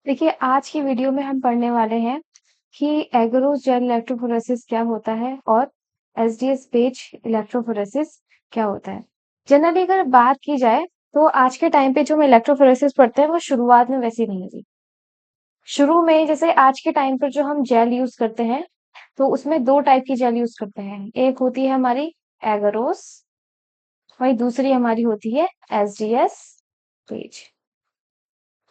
देखिए, आज की वीडियो में हम पढ़ने वाले हैं कि एगरोस जेल इलेक्ट्रोफोरेसिस क्या होता है और एसडीएस पेज इलेक्ट्रोफोरेसिस क्या होता है। जनरली अगर बात की जाए तो आज के टाइम पे जो हम इलेक्ट्रोफोरेसिस पढ़ते हैं वो शुरुआत में वैसी नहीं थी। शुरू में जैसे आज के टाइम पर जो हम जेल यूज करते हैं तो उसमें दो टाइप की जेल यूज करते हैं। एक होती है हमारी एगरोस, वही दूसरी हमारी होती है एसडीएस पेज।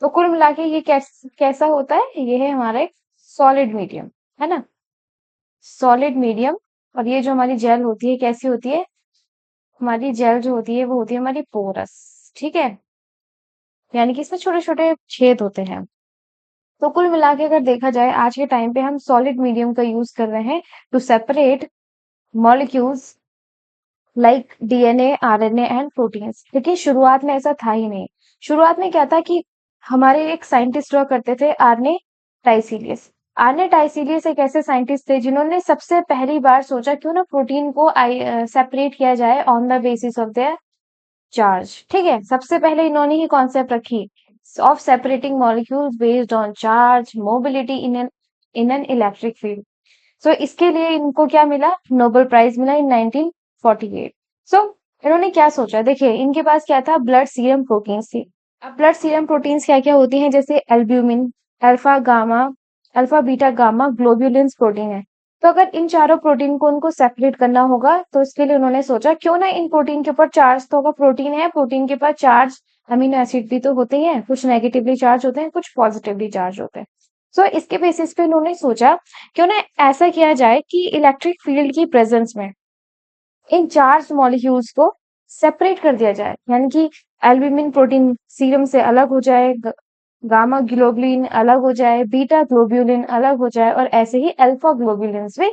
तो कुल मिला के ये कैसा होता है, ये है हमारा एक सॉलिड मीडियम, है ना। Solid medium. और ये जो हमारी जेल होती है कैसी होती है, हमारी जेल जो होती है वो होती है हमारी पोरस, ठीक है। यानी कि इसमें छोटे छोटे छेद होते हैं। तो कुल मिला के अगर देखा जाए आज के टाइम पे हम सॉलिड मीडियम का यूज कर रहे हैं to separate molecules like DNA, RNA and proteins. लेकिन शुरुआत में ऐसा था ही नहीं। शुरुआत में क्या था कि हमारे एक साइंटिस्ट हुआ करते थे, आर्ने टाइसीलियस। आर्ने टाइसीलियस एक ऐसे साइंटिस्ट थे जिन्होंने सबसे पहली बार सोचा क्यों ना प्रोटीन को सेपरेट किया जाए on the basis of their charge. ठीक है, सबसे पहले इन्होंने ही कॉन्सेप्ट रखी of separating molecules based on charge mobility in an electric field. So इसके लिए इनको क्या मिला, नोबेल प्राइज मिला इन 1948। सो इन्होंने क्या सोचा, देखिए इनके पास क्या था, ब्लड सीरम प्रोटीन्स थी। अब ब्लड सीरम प्रोटीन्स क्या क्या होती हैं, जैसे albumin, alpha gamma, alpha beta gamma ग्लोब्यूलिन्स protein है। तो अगर इन चारों प्रोटीन को उनको सेपरेट करना होगा तो इसके लिए उन्होंने सोचा क्यों ना इन प्रोटीन के ऊपर चार्ज तो होगा, प्रोटीन है, प्रोटीन के पास चार्ज अमीनो एसिड भी तो होते ही हैं, कुछ नेगेटिवली चार्ज होते हैं, कुछ पॉजिटिवली चार्ज होते हैं। सो इसके बेसिस पे उन्होंने सोचा क्यों ना ऐसा किया जाए कि इलेक्ट्रिक फील्ड की प्रेजेंस में इन चार्ज मॉलिक्यूल्स को सेपरेट कर दिया जाए। यानी कि एल्ब्यूमिन प्रोटीन सीरम से अलग हो जाए, गामा ग्लोबुलिन अलग हो जाए, बीटा ग्लोब्यूलिन अलग हो जाए और ऐसे ही अल्फा ग्लोब्यूलिन भी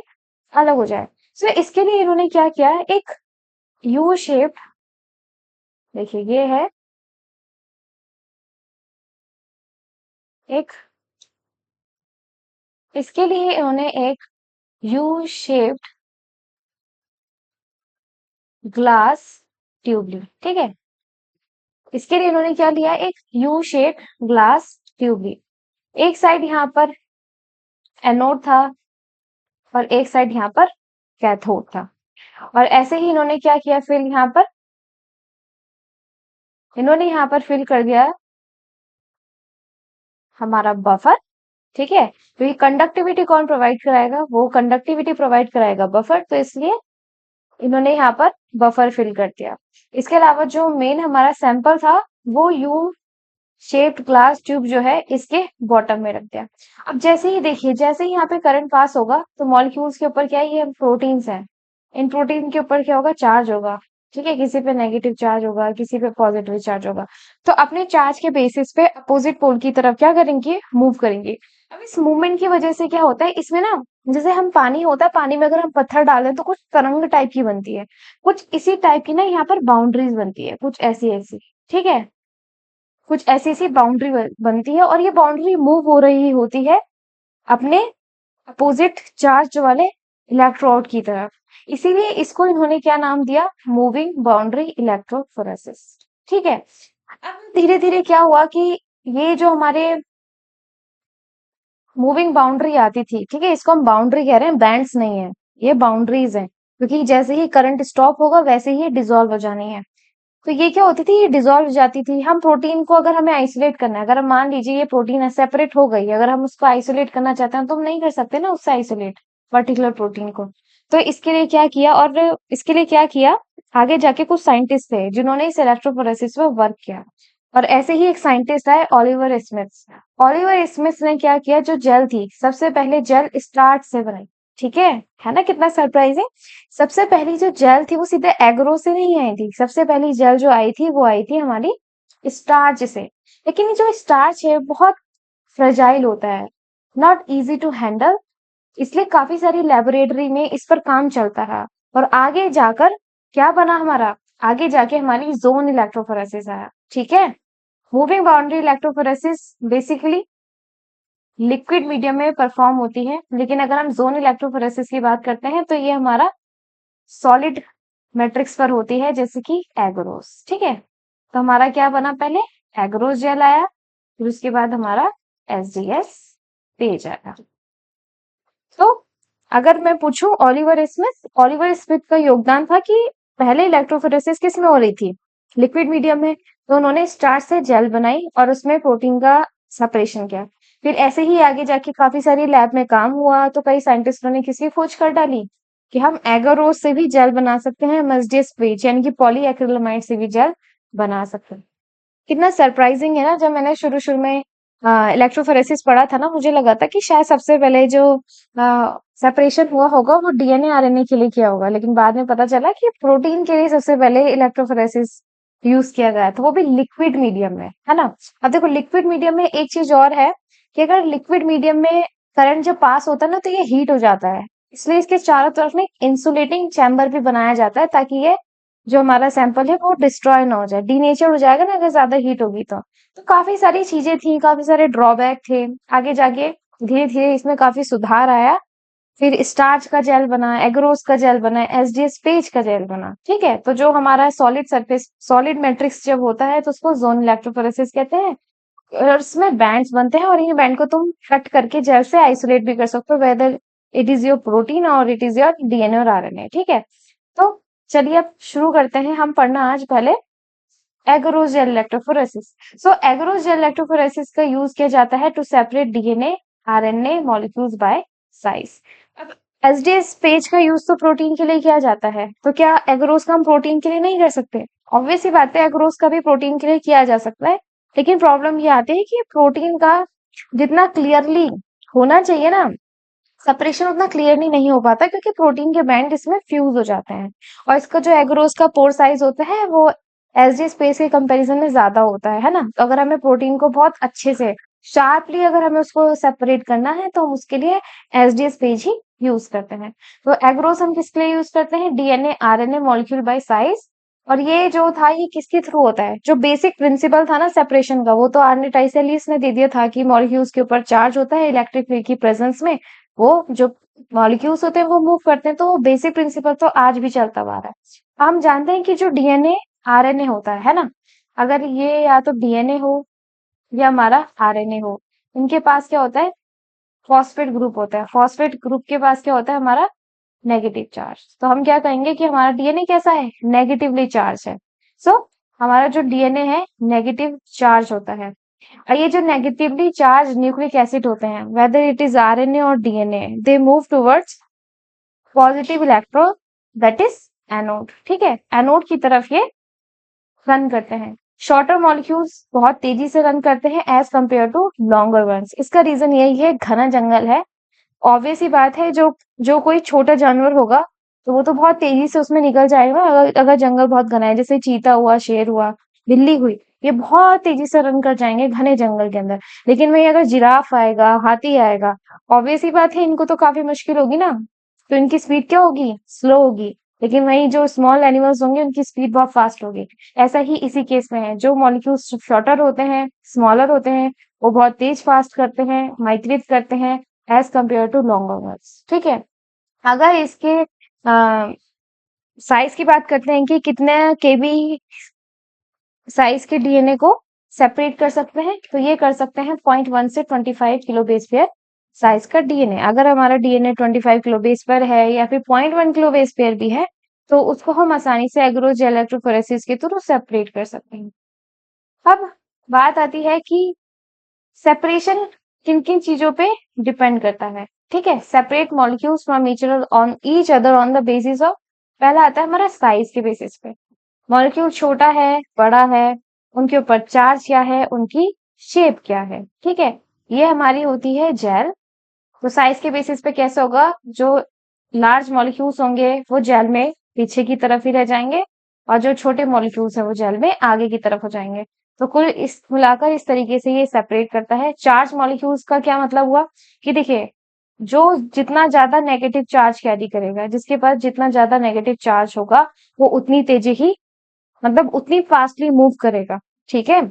अलग हो जाए। सो इसके लिए इन्होंने क्या किया, एक यू शेप, देखिए ये है एक, इसके लिए इन्होंने एक यू शेप्ड ग्लास ट्यूब ली। ठीक है, इसके लिए इन्होंने क्या लिया, एक यू शेप ग्लास ट्यूब ली। एक साइड यहाँ पर एनोड था और एक साइड यहाँ पर कैथोड था। और ऐसे ही इन्होंने क्या किया, फिर यहाँ पर इन्होंने यहाँ पर फिल कर दिया हमारा बफर। ठीक है, तो ये कंडक्टिविटी कौन प्रोवाइड कराएगा, वो कंडक्टिविटी प्रोवाइड कराएगा बफर, तो इसलिए इन्होंने यहाँ पर बफर फिल कर दिया। इसके अलावा जो मेन हमारा सैंपल था वो यू शेप्ड ग्लास ट्यूब जो है इसके बॉटम में रख दिया। अब जैसे ही देखिए, जैसे ही यहाँ पे करंट पास होगा तो मॉलिक्यूल्स के ऊपर क्या है, ये प्रोटीन्स हैं, इन प्रोटीन के ऊपर क्या होगा, चार्ज होगा। ठीक है, किसी पे नेगेटिव चार्ज होगा, किसी पे पॉजिटिव चार्ज होगा। तो अपने चार्ज के बेसिस पे अपोजिट पोल की तरफ क्या करेंगे, मूव करेंगे। अब इस मूवमेंट की वजह से क्या होता है इसमें ना, जैसे हम पानी होता है, पानी में अगर हम पत्थर डालें तो कुछ तरंग टाइप की बनती है, कुछ इसी टाइप की ना यहाँ पर बाउंड्रीज बनती है, कुछ ऐसी ऐसी। ठीक है, कुछ ऐसी ऐसी बाउंड्री बनती है और ये बाउंड्री मूव हो रही होती है अपने अपोजिट चार्ज वाले इलेक्ट्रोड की तरफ। इसीलिए इसको इन्होंने क्या नाम दिया, मूविंग बाउंड्री इलेक्ट्रोफोरेसिस। ठीक है, अब धीरे धीरे क्या हुआ कि ये जो हमारे मूविंग बाउंड्री आती थी, ठीक है, इसको हम बाउंड्री कह रहे हैं, बैंड्स नहीं है, ये बाउंड्रीज हैं, क्योंकि जैसे ही करंट स्टॉप होगा वैसे ही डिसॉल्व हो जानी है। तो ये क्या होती थी, ये डिसॉल्व हो जाती थी। हम प्रोटीन को अगर हमें आइसोलेट करना है, अगर हम मान लीजिए ये प्रोटीन सेपरेट हो गई, अगर हम उसको आइसोलेट करना चाहते हैं तो हम नहीं कर सकते ना उससे आइसोलेट पर्टिकुलर प्रोटीन को। तो इसके लिए क्या किया, और इसके लिए क्या किया, आगे जाके कुछ साइंटिस्ट थे जिन्होंने इस इलेक्ट्रोफोरेसिस पे वर्क किया। और ऐसे ही एक साइंटिस्ट है ऑलिवर स्मिथ। ऑलिवर स्मिथ ने क्या किया, जो जेल थी सबसे पहले जेल स्टार्च से बनाई। ठीक है ना, कितना सरप्राइजिंग। सबसे पहली जो जेल थी वो सीधे एग्रो से नहीं आई थी, सबसे पहली जेल जो आई थी वो आई थी हमारी स्टार्च से। लेकिन ये जो स्टार्च है बहुत फ्रेजाइल होता है, नॉट इजी टू हैंडल, इसलिए काफी सारी लेबोरेटरी में इस पर काम चलता रहा। और आगे जाकर क्या बना हमारा, आगे जाके हमारी जोन इलेक्ट्रोफोरेसिस आया। ठीक है, moving boundary electrophoresis basically liquid medium में परफॉर्म होती है, लेकिन अगर हम जोन इलेक्ट्रोफोरेसिस की बात करते हैं तो ये हमारा सॉलिड मैट्रिक्स पर होती है, जैसे कि एग्रोस। ठीक है, तो हमारा क्या बना, पहले एग्रोस जेल आया, फिर उसके बाद हमारा एसडीएस पेज आएगा। तो अगर मैं पूछूं ऑलिवर स्मिथ का योगदान था कि पहले इलेक्ट्रोफोरेसिस किस में हो रही थी, लिक्विड मीडियम में। तो उन्होंने स्टार्च से जेल बनाई और उसमें प्रोटीन का सेपरेशन किया। फिर ऐसे ही आगे जाके काफी सारी लैब में काम हुआ, तो कई साइंटिस्टों ने किसी खोज कर डाली कि हम एगारोस से भी जेल बना सकते हैं, एसडीएस पेज यानी कि पॉलीएक्रिलामाइड से भी जेल बना सकते हैं। कितना सरप्राइजिंग है ना। जब मैंने शुरू शुरू में इलेक्ट्रोफोरेसिस पढ़ा था ना, मुझे लगा था कि शायद सबसे पहले जो सेपरेशन हुआ होगा वो डीएनए आरएनए के लिए किया होगा, लेकिन बाद में पता चला कि प्रोटीन के लिए सबसे पहले इलेक्ट्रोफोरेसिस यूज किया गया था, वो भी लिक्विड मीडियम में, है ना। अब देखो लिक्विड मीडियम में एक चीज और है कि अगर लिक्विड मीडियम में करंट जब पास होता है ना, तो ये हीट हो जाता है। इसलिए इसके चारों तरफ में इंसुलेटिंग चैम्बर भी बनाया जाता है, ताकि ये जो हमारा सैंपल है वो डिस्ट्रॉय ना हो जाए, डीनेचर हो जाएगा ना अगर ज्यादा हीट होगी तो काफी सारी चीजें थी, काफी सारे ड्रॉबैक थे। आगे जाके धीरे धीरे इसमें काफी सुधार आया। फिर स्टार्च का जेल बना, एग्रोस का जेल बना, एसडीएस पेज का जेल बना। ठीक है, तो जो हमारा सॉलिड सरफेस, सॉलिड मैट्रिक्स जब होता है तो उसको जोन इलेक्ट्रोफोरेसिस कहते हैं। और उसमें बैंड्स बनते हैं और इन बैंड को तुम कट करके जेल से आइसोलेट भी कर सकते हो, whether it is your protein और इट इज योर डीएनए और आरएनए। ठीक है, तो चलिए अब शुरू करते हैं हम पढ़ना आज पहले agarose gel electrophoresis. So agarose gel electrophoresis का यूज किया जाता है to separate DNA RNA molecules by size. अब एसडीएस पेज का यूज तो प्रोटीन के लिए किया जाता है, तो क्या एगरोस का हम प्रोटीन के लिए नहीं कर सकते? ऑब्वियस सी बात है, एगरोस का भी प्रोटीन के लिए किया जा सकता है, लेकिन प्रॉब्लम ये आती है कि प्रोटीन का जितना क्लियरली होना चाहिए ना, सेपरेशन उतना क्लियरली नहीं हो पाता, क्योंकि प्रोटीन के बैंड इसमें फ्यूज हो जाते हैं। और इसका जो एगरोस का पोर साइज होता है वो एसडी स्पेस के कंपैरिजन में ज्यादा होता है ना। तो अगर हमें प्रोटीन को बहुत अच्छे से शार्पली अगर हमें उसको सेपरेट करना है, तो हम उसके लिए एसडीएस पेज ही यूज करते हैं। तो एगरोस हम किसके लिए यूज करते हैं? DNA RNA molecule by size. और ये जो था ये किसके थ्रू होता है? जो बेसिक प्रिंसिपल था ना सेपरेशन का, वो तो आर्ने टाइसेलियस ने दे दिया था कि मॉलिक्यूल्स के ऊपर चार्ज होता है इलेक्ट्रिक फील्ड की प्रेजेंस में, वो जो मॉलिक्यूल्स होते हैं वो मूव करते हैं। तो वो बेसिक प्रिंसिपल तो आज भी चलता आ रहा है। हम जानते हैं कि जो डीएनए आरएनए होता है ना, अगर ये या तो डीएनए हो या हमारा आरएनए हो, इनके पास क्या होता है? फॉस्फेट ग्रुप होता है। फॉस्फेट ग्रुप के पास क्या होता है? हमारा नेगेटिव चार्ज। तो हम क्या कहेंगे कि हमारा डीएनए कैसा है? नेगेटिवली चार्ज है। सो हमारा जो डीएनए है नेगेटिव चार्ज होता है। और ये जो नेगेटिवली चार्ज न्यूक्लिक एसिड होते हैं, वेदर इट इज आरएनए और DNA, they move towards positive electron, that is anode. ठीक है, एनोड की तरफ ये रन करते हैं। शॉर्टर मॉलिक्यूल्स बहुत तेजी से रन करते हैं as compare to longer ones. इसका रीजन यही है, घना जंगल है। ऑब्वियस ही बात है, जो जो कोई छोटा जानवर होगा तो वो तो बहुत तेजी से उसमें निकल जाएगा। अगर जंगल बहुत घना है, जैसे चीता हुआ, शेर हुआ, बिल्ली हुई, ये बहुत तेजी से रन कर जाएंगे घने जंगल के अंदर। लेकिन वही अगर जिराफ आएगा, हाथी आएगा, ऑब्वियस ही बात है इनको तो काफी मुश्किल होगी ना, तो इनकी स्पीड क्या होगी? स्लो होगी। लेकिन वही जो स्मॉल एनिमल्स होंगे उनकी स्पीड बहुत फास्ट होगी। ऐसा ही इसी केस में है, जो मॉलिक्यूल्स शॉर्टर होते हैं, स्मॉलर होते हैं, वो बहुत तेज फास्ट करते हैं, माइग्रेट करते हैं as compare to longer words. ठीक है, अगर इसके साइज की बात करते हैं कि कितने केबी साइज के डीएनए को सेपरेट कर सकते हैं, तो ये कर सकते हैं 0.1 से 25 किलो बेस पेयर साइज का डीएनए। अगर हमारा डीएनए 25 किलो बेस पेयर है या फिर 0.1 किलो बेस पेयर भी है, तो उसको हम आसानी से एग्रोज इलेक्ट्रोफोरेसिस के थ्रू सेपरेट कर सकते हैं। अब बात आती है कि सेपरेशन किन किन चीजों पे डिपेंड करता है। ठीक है, separate molecules from each other on the basis of, पहला आता है हमारा साइज के बेसिस पे। मॉलिक्यूल छोटा है, बड़ा है, उनके ऊपर चार्ज क्या है, उनकी शेप क्या है। ठीक है, ये हमारी होती है जेल। तो साइज के बेसिस पे कैसे होगा? जो लार्ज मॉलिक्यूल्स होंगे वो जेल में पीछे की तरफ ही रह जाएंगे, और जो छोटे मॉलिक्यूल्स है वो जेल में आगे की तरफ हो जाएंगे। तो कुल इस मिलाकर इस तरीके से ये सेपरेट करता है। चार्ज मॉलिक्यूल्स का क्या मतलब हुआ कि देखिए, जो जितना ज्यादा नेगेटिव चार्ज कैरी करेगा, जिसके पास जितना ज्यादा नेगेटिव चार्ज होगा, वो उतनी तेजी ही, मतलब उतनी फास्टली मूव करेगा। ठीक है,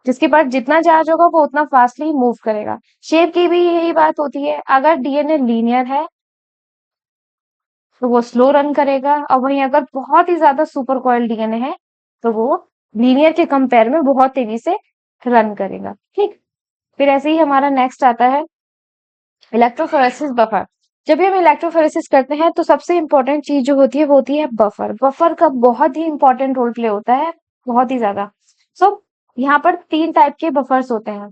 जिसके पास जितना चार्ज होगा वो उतना फास्टली मूव करेगा। शेप की भी यही बात होती है, अगर डीएनए लीनियर है तो वो स्लो रन करेगा, और वहीं अगर बहुत ही ज्यादा सुपर कॉइल डीएनए है तो वो लीनियर के कंपेयर में बहुत तेजी से रन करेगा। ठीक, फिर ऐसे ही हमारा नेक्स्ट आता है इलेक्ट्रोफोरेसिस बफर। जब भी हम इलेक्ट्रोफोरेसिस करते हैं तो सबसे इंपॉर्टेंट चीज जो होती है वो होती है बफर। बफर का बहुत ही इंपॉर्टेंट रोल प्ले होता है, बहुत ही ज्यादा। सो यहाँ पर 3 टाइप के बफर्स होते हैं।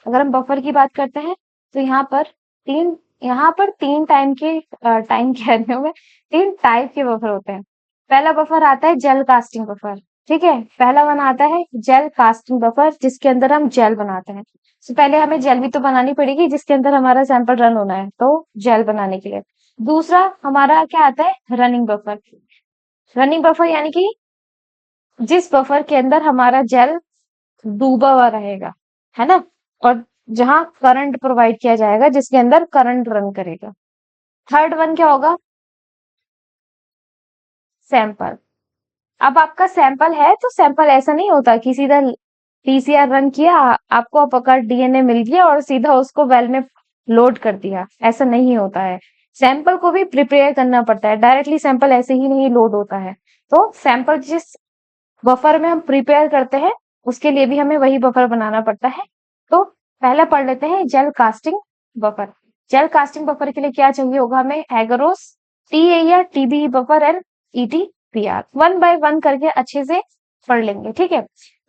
अगर हम बफर की बात करते हैं तो यहाँ पर 3 टाइम के टाइम कह रही हूँ मैं, 3 टाइप के बफर होते हैं। पहला बफर आता है जेल कास्टिंग बफर। ठीक है, पहला वन आता है जेल कास्टिंग बफर, जिसके अंदर हम जेल बनाते हैं। तो पहले हमें जेल भी तो बनानी पड़ेगी जिसके अंदर हमारा सैंपल रन होना है, तो जेल बनाने के लिए। दूसरा हमारा क्या आता है, रनिंग बफर। रनिंग बफर यानी कि जिस बफर के अंदर हमारा जेल डूबा हुआ रहेगा, है ना, और जहां करंट प्रोवाइड किया जाएगा, जिसके अंदर करंट रन करेगा। थर्ड वन क्या होगा, सैंपल। अब आपका सैंपल है तो सैंपल ऐसा नहीं होता कि सीधा पीसीआर रन किया, आपको आपका डीएनए मिल गया और सीधा उसको वेल में लोड कर दिया, ऐसा नहीं होता है। सैंपल को भी प्रिपेयर करना पड़ता है, डायरेक्टली सैंपल ऐसे ही नहीं लोड होता है। तो सैंपल जिस बफर में हम प्रिपेयर करते हैं उसके लिए भी हमें वही बफर बनाना पड़ता है। तो पहला पढ़ लेते हैं gel casting buffer. Gel casting buffer के लिए क्या चाहिए होगा हमें, एगरोस, टीए या TB buffer and EtBr. One by one करके अच्छे से पढ़ लेंगे, ठीक है।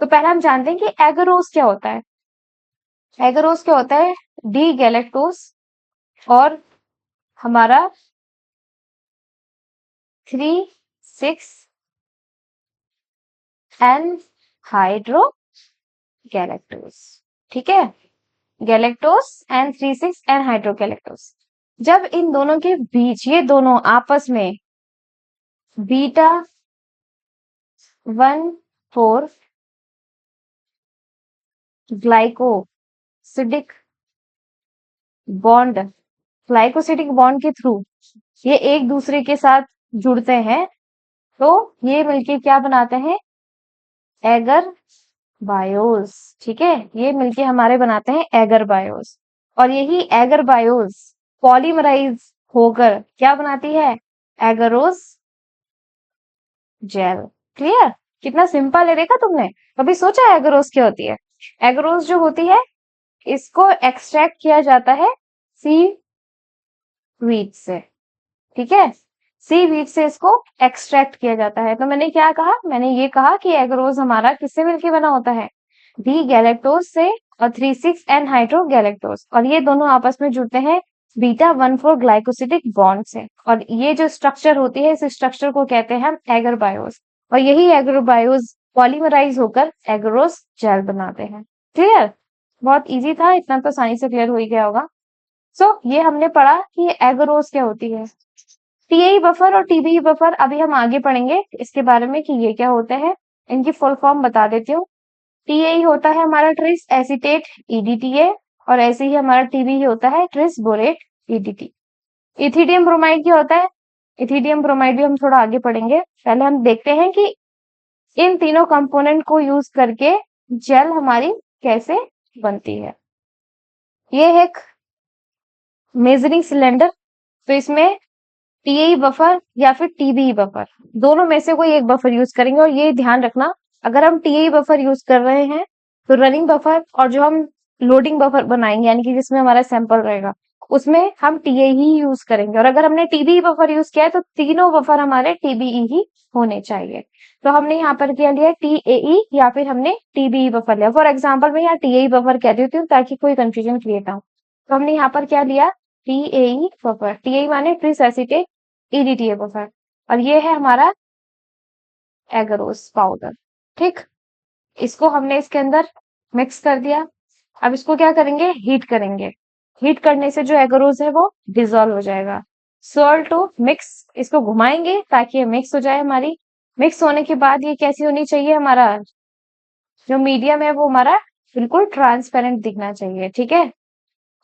तो पहला हम जानते हैं कि एगरोस क्या होता है। एगरोस क्या होता है, डी गैलेक्टोस और हमारा 3,6 एन हाइड्रो गैलेक्टोस। ठीक है, गैलेक्टोस एंड 3,6 एन हाइड्रोगैलेक्टोस। जब इन दोनों के बीच ये दोनों आपस में beta 1,4 glycosidic bond, glycosidic bond के थ्रू ये एक दूसरे के साथ जुड़ते हैं, तो ये मिलके क्या बनाते हैं, एगर बायोस। ठीक है, ये मिलके हमारे बनाते हैं एगर बायोस। और यही एगर बायोस पॉलीमराइज होकर क्या बनाती है, एगरोस जेल। क्लियर, कितना सिंपल है, देखा तुमने, कभी सोचा एगरोस क्या होती है। एगरोस जो होती है इसको एक्सट्रैक्ट किया जाता है सी वीट से। ठीक है, सी वीट से इसको एक्सट्रैक्ट किया जाता है। तो मैंने क्या कहा, मैंने ये कहा कि एगरोस हमारा किससे मिलके बना होता है, डी गैलेक्टोस से और 3,6 एन हाइड्रो गैलेक्टोस, और ये दोनों आपस में जुड़ते हैं बीटा 1,4 ग्लाइकोसिडिक बॉन्ड से। और ये जो स्ट्रक्चर होती है इस स्ट्रक्चर को कहते हैं हम एगरबायोस, और यही एगरबायोस पॉलीमराइज होकर एगरोस जेल बनाते हैं। क्लियर, बहुत इजी था, इतना तो आसानी से क्लियर हो ही गया होगा। ये हमने पढ़ा कि एगरोस क्या होती है। टीआई बफर और टीबीई बफर अभी हम आगे पढ़ेंगे इसके बारे में कि ये क्या होते हैं। इनकी फुल फॉर्म बता देती हूँ। टीएई होता है हमारा ट्रिस एसीटेट ईडीटीए, और ऐसे ही हमारा टीबी होता है tris borate EDT. Ethidium bromide क्या होता है, इथिडियम ब्रोमाइड भी हम थोड़ा आगे पढ़ेंगे। पहले हम देखते हैं कि इन तीनों कंपोनेंट को यूज करके जेल हमारी कैसे बनती है। ये है एक मेजरिंग सिलेंडर, तो इसमें टीएई बफर या फिर टीबीई बफर दोनों में से कोई एक बफर यूज करेंगे। और ये ध्यान रखना, अगर हम टीएई बफर यूज कर रहे हैं तो रनिंग बफर और जो हम लोडिंग बफर बनाएंगे यानी कि जिसमें हमारा सैंपल रहेगा उसमें हम टीएई ही यूज करेंगे। और अगर हमने टीबीई बफर यूज किया है तो तीनों बफर हमारे टीबीई ही होने चाहिए। तो हमने यहाँ पर क्या लिया, टीएई या फिर हमने टीबीई बफर लिया। फॉर एग्जाम्पल मैं यहाँ टीएई बफर कह देती हूँ ताकि कोई कंफ्यूजन क्रिएट ना हो। तो हमने यहाँ पर क्या लिया, टीएई बफर, टीएई माने ट्रिस एसीटेट ईडीटीए बफर, और ये है हमारा एगरोस पाउडर। ठीक, इसको हमने इसके अंदर मिक्स कर दिया। अब इसको क्या करेंगे, हीट करेंगे। हीट करने से जो एगरोस है वो डिसॉल्व हो जाएगा। सोल्ट टू मिक्स, इसको घुमाएंगे ताकि ये मिक्स हो जाए हमारी। मिक्स होने के बाद ये कैसी होनी चाहिए, हमारा जो मीडियम है वो हमारा बिल्कुल ट्रांसपेरेंट दिखना चाहिए। ठीक है,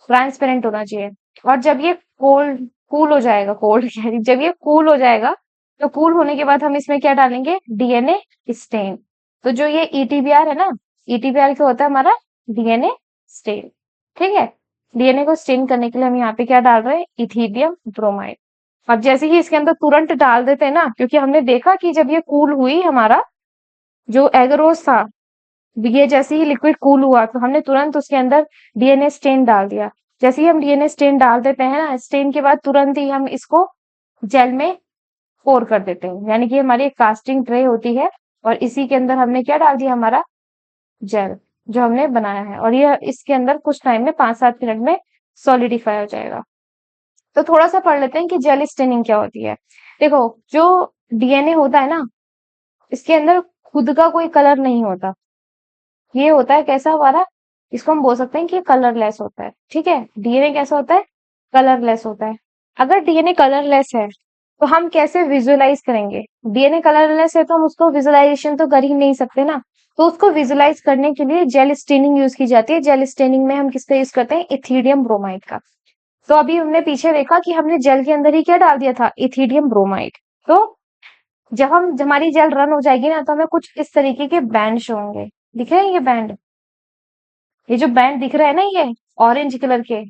ट्रांसपेरेंट होना चाहिए। और जब ये कोल्ड कूल हो जाएगा, कोल्ड जब ये कूल हो जाएगा तो कूल होने के बाद हम इसमें क्या डालेंगे, डीएनए स्टेन। तो जो ये ईटीबीआर है ना, ईटीबीआर क्या होता है, हमारा डीएनए स्टेन। ठीक है, डीएनए को स्टेन करने के लिए हम यहाँ पे क्या डाल रहे हैं, इथिडियम ब्रोमाइड। अब जैसे ही इसके अंदर तुरंत डाल देते हैं ना, क्योंकि हमने देखा कि जब ये कूल हुई हमारा जो एगरोस था ये जैसे ही लिक्विड कूल हुआ तो हमने तुरंत उसके अंदर डीएनए स्टेन डाल दिया। जैसे ही हम डीएनए स्टेन डाल देते हैं ना, स्टेन के बाद तुरंत ही हम इसको जेल में पोर कर देते हैं। यानी कि हमारी एक कास्टिंग ट्रे होती है और इसी के अंदर हमने क्या डाल दिया, हमारा जेल जो हमने बनाया है, और ये इसके अंदर कुछ टाइम में 5-7 मिनट में सॉलिडिफाई हो जाएगा। तो थोड़ा सा पढ़ लेते हैं कि जेल स्टेनिंग क्या होती है। देखो, जो डीएनए होता है ना, इसके अंदर खुद का कोई कलर नहीं होता। ये होता है कैसा हमारा, इसको हम बोल सकते हैं कि कलरलेस होता है। ठीक है, डीएनए कैसा होता है, कलरलेस होता है। अगर डीएनए कलरलेस है तो हम कैसे विजुअलाइज करेंगे? डीएनए कलरलेस है तो हम उसको विजुअलाइजेशन तो कर ही नहीं सकते ना। तो उसको विजुअलाइज करने के लिए जेल स्टेनिंग यूज की जाती है। जेल स्टेनिंग में हम किसका यूज करते हैं, इथीडियम ब्रोमाइड का। तो अभी हमने पीछे देखा कि हमने जेल के अंदर ही क्या डाल दिया था, इथीडियम ब्रोमाइड। तो जब हमारी जेल रन हो जाएगी ना, तो हमें कुछ इस तरीके के बैंड शो होंगे। दिख रहे हैं ये बैंड? ये जो बैंड दिख रहा है ना, ये ऑरेंज कलर के,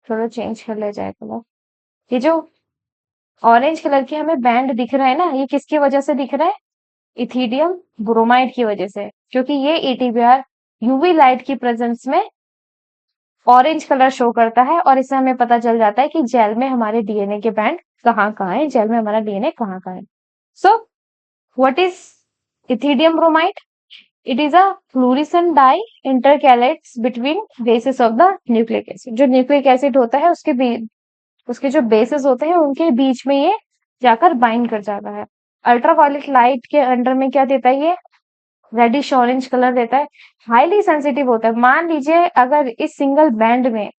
थोड़ा चेंज कर ले जाए कलर। ये जो ऑरेंज कलर के हमें बैंड दिख रहा है ना, ये किसकी वजह से दिख रहा है, इथीडियम ब्रोमाइड की वजह से। क्योंकि ये एटीबीआर यूवी लाइट की प्रेजेंस में ऑरेंज कलर शो करता है, और इससे हमें पता चल जाता है कि जेल में हमारे डीएनए के बैंड कहाँ कहाँ है, जेल में हमारा डीएनए कहाँ कहाँ है। So what is ethidium bromide? It is a fluorescent dye intercalates between bases of the nucleic acid। जो न्यूक्लिक एसिड होता है उसके जो बेसिस होते हैं उनके बीच में ये जाकर बाइंड कर जाता है। अल्ट्रावायलेट लाइट के अंडर में क्या देता है ये, रेडिश ऑरेंज कलर देता है। हाईली सेंसिटिव होता है। मान लीजिए अगर इस सिंगल बैंड में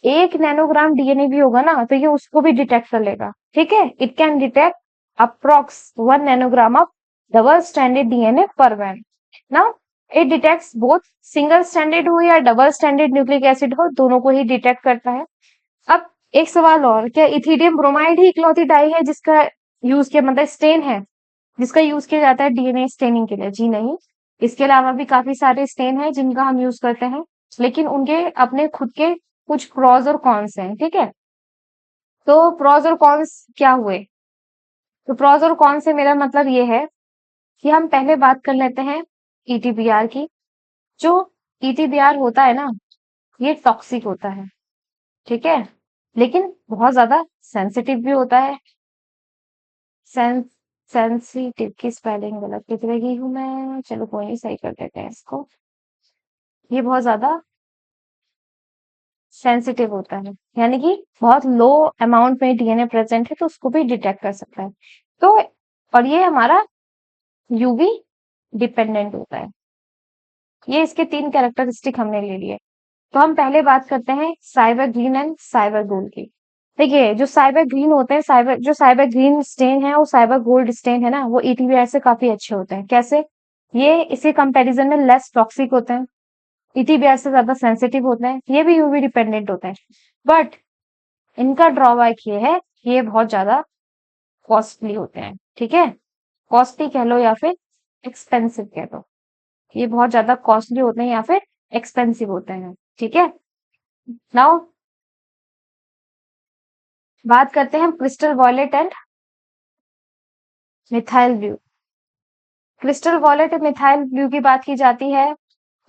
1 नैनोग्राम डीएनए भी होगा ना, तो ये उसको भी डिटेक्ट कर लेगा। ठीक है, it can detect approx 1 nanogram of double standard DNA per band. Now it detects both single standard हो या डबल स्टैंडर्ड न्यूक्लिक एसिड हो, दोनों को ही डिटेक्ट करता है। अब एक सवाल और, क्या इथीडियम ब्रोमाइड ही इकलौती डाई है जिसका यूज किया, मतलब स्टेन है जिसका यूज किया जाता है डीएनए स्टेनिंग के लिए? जी नहीं, इसके अलावा भी काफी सारे स्टेन हैं जिनका हम यूज करते हैं, लेकिन उनके अपने खुद के कुछ प्रोज और कॉन्स हैं। ठीक है, तो प्रोज और कॉन्स क्या हुए? तो प्रोज और कॉन्स से मेरा मतलब ये है कि हम पहले बात कर लेते हैं ईटीबीआर की। जो ईटीबीआर होता है ना, ये टॉक्सिक होता है। ठीक है, लेकिन बहुत ज्यादा सेंसिटिव भी होता है। सेंस सेंसिटिव की स्पेलिंग गलत लिख रही हूँ मैं, चलो कोई नहीं, सही कर देते हैं इसको। ये बहुत ज्यादा सेंसिटिव होता है, यानी कि बहुत लो अमाउंट में डीएनए प्रेजेंट है तो उसको भी डिटेक्ट कर सकता है। तो और ये हमारा यूवी डिपेंडेंट होता है। ये इसके 3 कैरेक्टरिस्टिक हमने ले लिए। तो हम पहले बात करते हैं cyber green and cyber gold की। देखिए, जो साइबर ग्रीन होते हैं, साइबर ग्रीन स्टेन है और साइबर गोल्ड स्टेन है ना, वो ईटीबीआर से काफी अच्छे होते हैं। कैसे? ये इसी कंपैरिजन में लेस टॉक्सिक होते हैं, ईटीबीआर से ज्यादा सेंसिटिव होते हैं, ये भी यूवी डिपेंडेंट होते हैं। बट इनका ड्रॉबैक ये है कि ये बहुत ज्यादा कॉस्टली होते हैं। ठीक है, कॉस्टली कह लो या फिर एक्सपेंसिव कह लो, ये बहुत ज्यादा कॉस्टली होते हैं या फिर एक्सपेंसिव होते हैं। ठीक है, नाउ बात करते हैं crystal violet and methyl blue. Crystal violet और मिथाइल ब्लू की बात की जाती है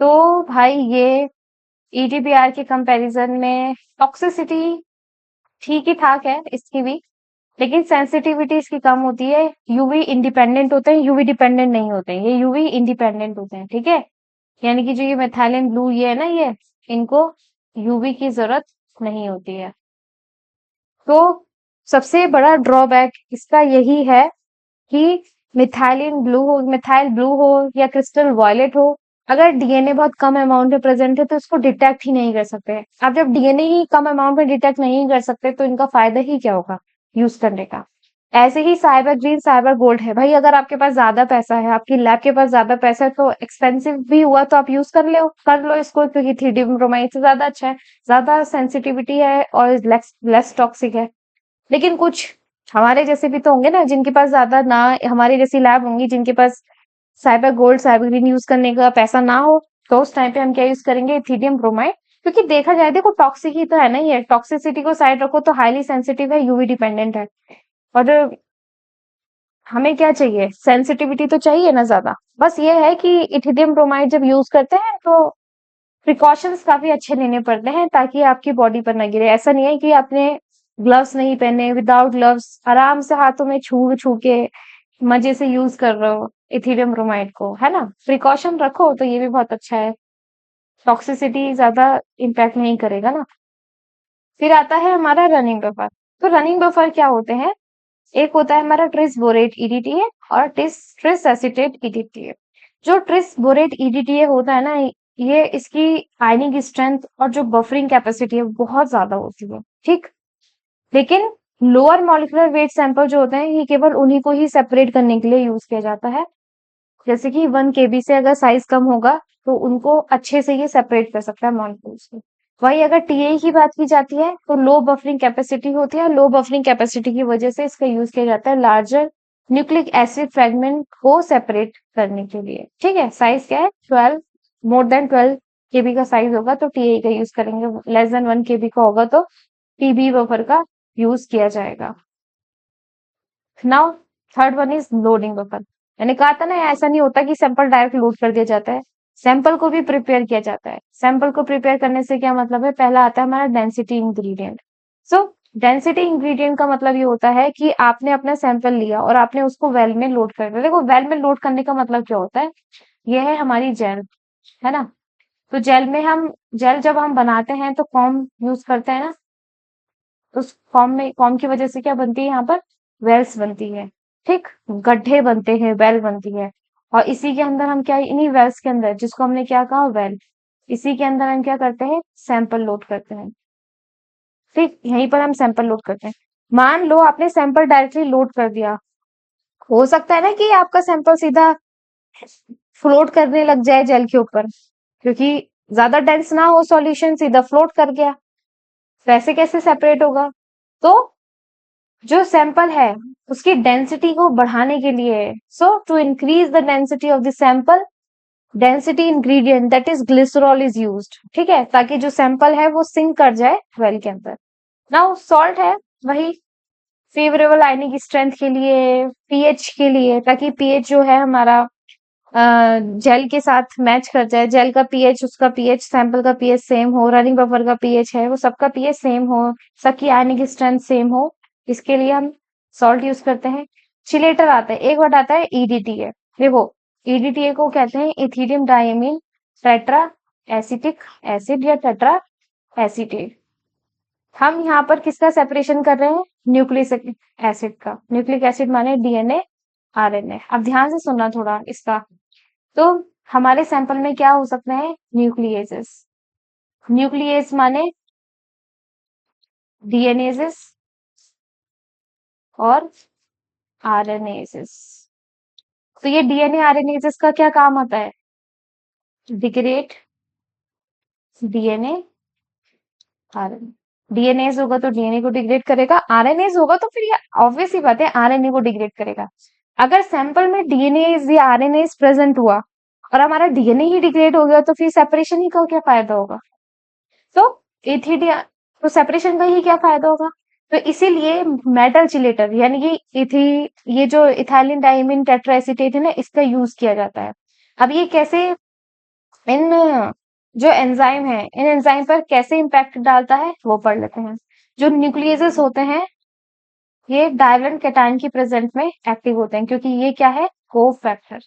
तो भाई ये ईटीबीआर के कंपैरिजन में टॉक्सिसिटी ठीक ही ठाक है इसकी भी, लेकिन सेंसिटिविटी इसकी कम होती है। यूवी इंडिपेंडेंट होते हैं, यूवी डिपेंडेंट नहीं होते हैं, ये यूवी इंडिपेंडेंट होते हैं। ठीक है, यानी कि जो ये मेथाइलिन ब्लू ये है ना, ये इनको यूवी की जरूरत नहीं होती है। तो सबसे बड़ा ड्रॉबैक इसका यही है कि मिथाइल ब्लू हो या क्रिस्टल वॉयलेट हो, अगर डीएनए बहुत कम अमाउंट में प्रेजेंट है तो इसको डिटेक्ट ही नहीं कर सकते। अब जब डीएनए ही कम अमाउंट में डिटेक्ट नहीं कर सकते तो इनका फायदा ही क्या होगा यूज करने का? ऐसे ही साइबर ग्रीन साइबर गोल्ड है भाई, अगर आपके पास ज्यादा पैसा है, आपकी लैब के पास ज्यादा पैसा है, तो एक्सपेंसिव भी हुआ तो आप यूज कर लो इसको, क्योंकि थ्री ब्रोमाइड से ज्यादा अच्छा है, ज्यादा सेंसिटिविटी है और लेस टॉक्सिक है। लेकिन कुछ हमारे जैसे भी तो होंगे ना, जिनके पास ज्यादा ना, हमारी जैसी लैब होंगी जिनके पास cyber gold cyber green use करने का पैसा ना हो, तो उस टाइम पे हम क्या यूज करेंगे, इथीडियम ब्रोमाइड। क्योंकि देखा जाए, देखो टॉक्सिक ही तो है ना, ये टॉक्सिसिटी को साइड रखो तो हाईली सेंसिटिव है, यूवी डिपेंडेंट है। और हमें क्या चाहिए, सेंसिटिविटी तो चाहिए ना ज्यादा। बस ये है कि इथिडियम ब्रोमाइड जब यूज करते हैं तो प्रिकॉशंस काफी अच्छे लेने पड़ते हैं ताकि आपकी बॉडी पर ना गिरे। ऐसा नहीं है कि आपने ग्लव्स नहीं पहने, विदाउट ग्लव्स आराम से हाथों में छू छू के मजे से यूज कर रहे हो इथिलियम ब्रोमाइड को, है ना। प्रिकॉशन रखो तो ये भी बहुत अच्छा है, टॉक्सिसिटी ज्यादा इम्पैक्ट नहीं करेगा ना। फिर आता है हमारा रनिंग बफर। तो रनिंग बफर क्या होते हैं, एक होता है हमारा ट्रिस बोरेट ईडीटीए और ट्रिस एसीटेट ईडीटीए। जो ट्रिस बोरेट ईडीटीए होता है ना, ये इसकी आयनिक स्ट्रेंथ और जो बफरिंग कैपेसिटी है बहुत ज्यादा होती है, ठीक। लेकिन लोअर मॉलिक्यूलर वेट सैंपल जो होते हैं ये केवल उन्हीं को ही सेपरेट करने के लिए यूज किया जाता है। जैसे कि 1 kb से अगर साइज कम होगा तो उनको अच्छे से ये सेपरेट कर सकता है मॉलिक्यूल्स को। वही अगर टीए की बात की जाती है तो लो बफरिंग कैपेसिटी होती है, लो बफरिंग कैपेसिटी की वजह से इसका यूज किया जाता है लार्जर न्यूक्लिक एसिड फ्रेगमेंट को सेपरेट करने के लिए, ठीक है। साइज क्या है, 12, मोर देन 12 kb का साइज होगा तो टीए का यूज करेंगे, लेस देन 1 kb का होगा तो पीबी बफर का यूज किया जाएगा। Now third one is loading buffer. मैंने कहा था ना, ऐसा नहीं होता कि सैंपल डायरेक्ट लोड कर दिया जाता है, सैंपल को भी प्रिपेयर किया जाता है। सैंपल को प्रिपेयर करने से क्या मतलब है, पहला आता है हमारा डेंसिटी इंग्रेडिएंट। सो डेंसिटी इंग्रेडिएंट का मतलब ये होता है कि आपने अपना सैंपल लिया और आपने उसको वेल में लोड कर दिया। देखो वेल में लोड करने का मतलब क्या होता है, ये है हमारी जेल, है ना। तो जेल जब हम बनाते हैं तो फॉर्म यूज करते हैं ना, उस फॉर्म की वजह से क्या बनती है, यहाँ पर वेल्स बनती है, ठीक। गड्ढे बनते हैं, वेल बनती है। और इसी के अंदर हम क्या, इन्हीं वेल्स के अंदर जिसको हमने क्या कहा, वेल, इसी के अंदर हम क्या करते हैं, सैंपल लोड करते हैं, ठीक। यहीं पर हम सैंपल लोड करते हैं। मान लो आपने सैंपल डायरेक्टली लोड कर दिया, हो सकता है ना कि आपका सैंपल सीधा फ्लोट करने लग जाए जेल के ऊपर, क्योंकि ज्यादा डेंस ना हो सॉल्यूशन, सीधा फ्लोट कर गया, वैसे कैसे सेपरेट होगा। तो जो सैंपल है उसकी डेंसिटी को बढ़ाने के लिए, so to increase the density of the sample, density ingredient that is glycerol is used, ठीक है, ताकि जो सैंपल है वो सिंक कर जाए वेल के अंदर। नाउ सॉल्ट है, वही फेवरेबल आयनिक स्ट्रेंथ के लिए, पीएच के लिए, ताकि पीएच जो है हमारा जेल के साथ मैच कर जाए, जेल का पीएच, उसका पीएच, सैंपल का पीएच सेम हो, रनिंग बफर का पीएच है वो सबका पीएच सेम हो, सबकी आयनिक स्ट्रेंथ सेम हो, इसके लिए हम सॉल्ट यूज करते हैं। चिलेटर आता है, एक वर्ड आता है ईडीटीए। देखो ईडीटीए को कहते हैं ethidium diamine tetra acetic acid या टेट्रा एसीटेट। हम यहाँ पर किसका सेपरेशन कर रहे हैं, न्यूक्लिक एसिड का। न्यूक्लिक एसिड माने डीएनए आरएनए। अब ध्यान से सुनना थोड़ा इसका। तो हमारे सैंपल में क्या हो सकते हैं, न्यूक्लियेजेस। न्यूक्लियस माने डीएनएजेस और आरएनएजेस। तो ये डीएनए आरएनएजेस का क्या काम आता है, डिग्रेड डीएनए आरएनए। डीएनएज होगा तो डीएनए को डिग्रेड करेगा, आरएनएज होगा तो फिर ये ऑब्वियस ही बात है आरएनए को डिग्रेड करेगा। अगर सैंपल में डीएनएज या आरएनएज प्रेजेंट हुआ और हमारा डीएनए ही डिग्रेड हो गया तो फिर सेपरेशन ही का क्या फायदा होगा। तो एथिडिया, तो सेपरेशन का ही क्या फायदा होगा। तो इसीलिए मेटल चिलेटर यानी कि ये जो इथाइलिन डाइमीन टेट्राएसीटेट है ना, इसका यूज किया जाता है। अब ये कैसे, इन जो एंजाइम है, इन एंजाइम पर कैसे इम्पैक्ट डालता है वो पढ़ लेते हैं। जो न्यूक्लियेजेस होते हैं ये डाइवेलेंट कैटायन की प्रेजेंट में एक्टिव होते हैं, क्योंकि ये क्या है, को फैक्टर।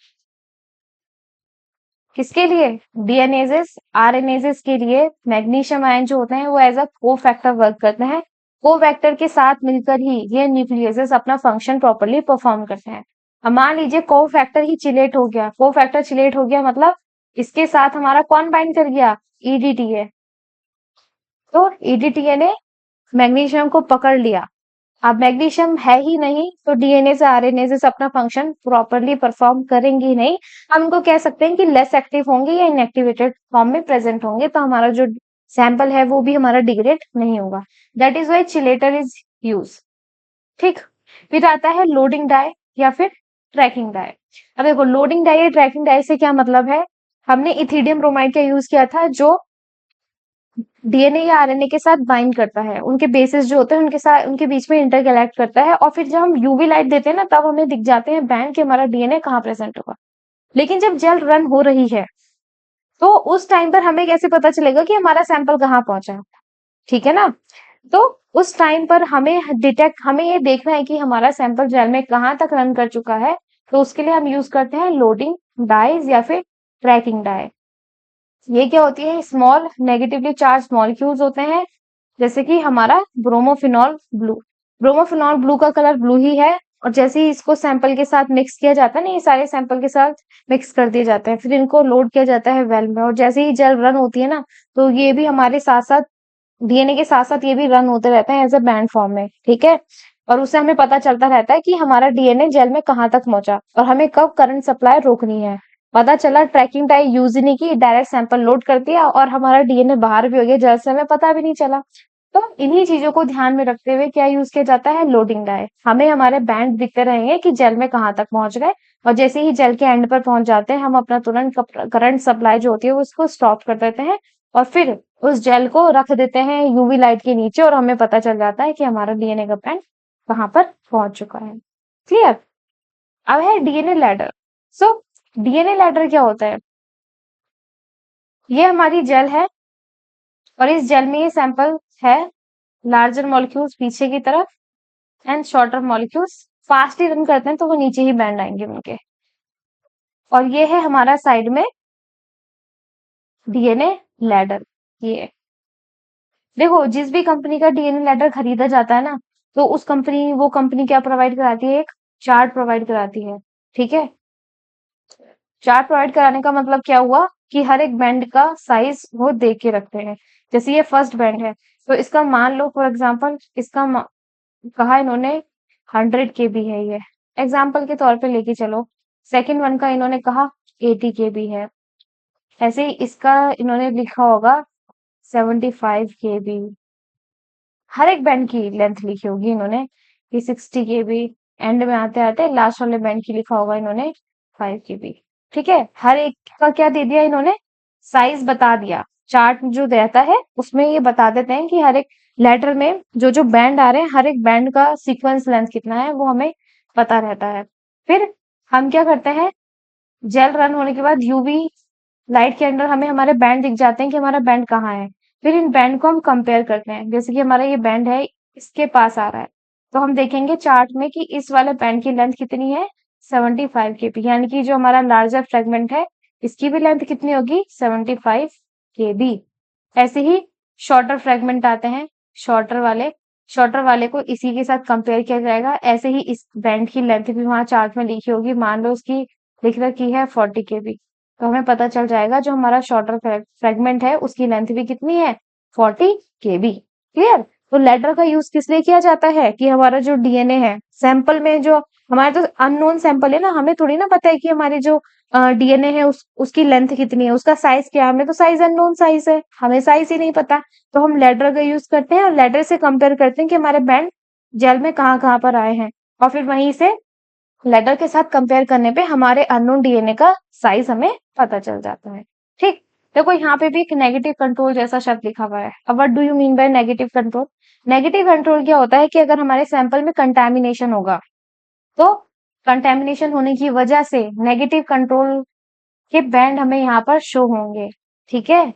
किसके लिए, डीएनएजेस आरएनएजेस के लिए मैग्नीशियम आयन जो होते हैं वो एज अ को फैक्टर वर्क करते हैं। को फैक्टर के साथ मिलकर ही ये न्यूक्लियसेस अपना फंक्शन प्रॉपर्ली परफॉर्म करते हैं। अब मान लीजिए को फैक्टर ही चिलेट हो गया, को फैक्टर चिलेट हो गया मतलब इसके साथ हमारा कौन बाइंड कर गया, ईडीटीए। तो ईडीटीए ने मैग्नीशियम को पकड़ लिया। अब मैग्नीशियम है ही नहीं तो डीएनए से आरएनए से अपना फंक्शन प्रॉपरली परफॉर्म करेंगे ही नहीं। हम इनको कह सकते हैं कि लेस एक्टिव होंगे या इनएक्टिवेटेड फॉर्म में प्रेजेंट होंगे, तो हमारा जो सैंपल है वो भी हमारा डिग्रेड नहीं होगा। That is why chelator is use, ठीक। फिर आता है लोडिंग डाई या फिर ट्रैकिंग डाई। अब देखो लोडिंग डाई या ट्रैकिंग डाई से क्या मतलब है, हमने इथिडियम ब्रोमाइड का यूज किया था जो डीएनए या आरएनए के साथ बाइंड करता है, उनके बेसिस जो होते हैं उनके साथ उनके बीच में इंटरकलेक्ट करता है, और फिर जब हम यूवी लाइट देते हैं ना तब हमें दिख जाते हैं बैंड कि हमारा डीएनए कहाँ प्रेजेंट होगा। लेकिन जब जेल रन हो रही है तो उस टाइम पर हमें कैसे पता चलेगा कि हमारा सैंपल कहाँ पहुंचा है, ठीक है ना। तो उस टाइम पर हमें ये देखना है कि हमारा सैंपल जेल में कहाँ तक रन कर चुका है। तो उसके लिए हम यूज करते हैं लोडिंग डाइज या फिर ट्रैकिंग डाई। ये क्या होती है, स्मॉल नेगेटिवली चार्ज मॉलिक्यूल्स होते हैं, जैसे कि हमारा ब्रोमोफिनॉल ब्लू। ब्रोमोफिनॉल ब्लू का कलर ब्लू ही है, और जैसे ही इसको सैंपल के साथ मिक्स किया जाता है ना, ये सारे सैंपल के साथ मिक्स कर दिए जाते हैं, फिर इनको लोड किया जाता है वेल में, और जैसे ही जेल रन होती है ना तो ये भी हमारे साथ साथ डीएनए के साथ साथ ये भी रन होते रहते हैं एज अ बैंड फॉर्म में, ठीक है। और उससे हमें पता चलता रहता है कि हमारा डीएनए जेल में कहाँ तक पहुंचा और हमें कब करंट सप्लाई रोकनी है। पता चला ट्रैकिंग डाई यूज ही नहीं की, डायरेक्ट सैंपल लोड कर दिया और हमारा डीएनए बाहर भी हो गया जेल से, हमें पता भी नहीं चला। तो इन्हीं चीजों को ध्यान में रखते हुए क्या यूज किया जाता है, लोडिंग डाई। हमें हमारे बैंड दिखते रहेंगे कि जेल में कहाँ तक पहुंच गए, और जैसे ही जेल के एंड पर पहुंच जाते हैं हम अपना तुरंत करंट सप्लाई जो होती है वो उसको स्टॉप कर देते हैं, और फिर उस जेल को रख देते हैं यूवी लाइट के नीचे, और हमें पता चल जाता है कि हमारा डीएनए का बैंड कहाँ पर पहुंच चुका है। क्लियर। अब है DNA ladder. So DNA ladder क्या होता है, ये हमारी जेल है और इस जेल में ये सैंपल है, लार्जर मॉलिक्यूल्स पीछे की तरफ and shorter molecules fast he run करते हैं तो वो नीचे ही बैंड आएंगे उनके। और ये है हमारा साइड में डीएनए लैडर। ये देखो, जिस भी कंपनी का डीएनए लैडर खरीदा जाता है ना, तो वो कंपनी क्या प्रोवाइड कराती है, एक चार्ट प्रोवाइड कराती है, ठीक है। चार्ट प्रोवाइड कराने का मतलब क्या हुआ कि हर एक बैंड का साइज वो देख के रखते हैं। जैसे ये फर्स्ट बैंड है तो इसका मान लो फॉर एग्जांपल कहा इन्होंने 100 KB है ये, एग्जांपल के तौर पे लेके चलो। सेकंड वन का इन्होंने कहा 80 KB है, ऐसे ही इसका इन्होंने लिखा होगा 75 KB। हर एक बैंड की लेंथ लिखी होगी इन्होंने कि 60 KB। एंड में आते आते लास्ट वाले बैंड की लिखा होगा इन्होंने 5 KB। ठीक है, हर एक का क्या दे दिया इन्होंने, साइज बता दिया। चार्ट जो रहता है उसमें ये बता देते हैं कि हर एक लेटर में जो जो बैंड आ रहे हैं हर एक बैंड का सीक्वेंस लेंथ कितना है वो हमें पता रहता है। फिर हम क्या करते हैं, जेल रन होने के बाद यूवी लाइट के अंदर हमें हमारे बैंड दिख जाते हैं कि हमारा बैंड कहाँ है। फिर इन बैंड को हम कंपेयर करते हैं, जैसे कि हमारा ये बैंड है इसके पास आ रहा है, तो हम देखेंगे चार्ट में कि इस वाले बैंड की लेंथ कितनी है, 75 KB, यानी कि जो हमारा लार्जर फ्रेगमेंट है इसकी भी लेंथ कितनी होगी, 75 KB। ऐसे ही शॉर्टर फ्रेगमेंट आते हैं, शॉर्टर वाले शॉर्टर वाले को इसी के साथ कंपेयर किया जाएगा। ऐसे ही इस बैंड की लेंथ भी वहां चार्ट में लिखी होगी, मान लो उसकी लिख रखी है 40 KB, तो हमें पता चल जाएगा जो हमारा शॉर्टर फ्रेगमेंट है उसकी लेंथ भी कितनी है, 40 KB। क्लियर। तो लेटर का यूज किस लिए किया जाता है कि हमारा जो डीएनए है सैंपल में जो हमारा तो अननोन सैंपल है ना, हमें थोड़ी ना पता है कि हमारी जो डीएनए है उसकी लेंथ कितनी है, उसका साइज क्या है, हमें तो साइज अननोन साइज है, हमें साइज ही नहीं पता। तो हम लेटर का यूज करते हैं और लेटर से कंपेयर करते हैं कि हमारे बैंड जेल में कहाँ कहाँ पर आए हैं, और फिर वहीं से लेटर के साथ कंपेयर करने पे हमारे अननोन डीएनए का साइज हमें पता चल जाता है। ठीक। देखो यहाँ पे भी एक नेगेटिव कंट्रोल जैसा शब्द लिखा हुआ है। अब what do you mean by negative control. Negative control क्या होता है कि अगर हमारे सैंपल में कंटैमिनेशन होगा तो कंटैमिनेशन होने की वजह से नेगेटिव कंट्रोल के बैंड हमें यहाँ पर शो होंगे। ठीक है,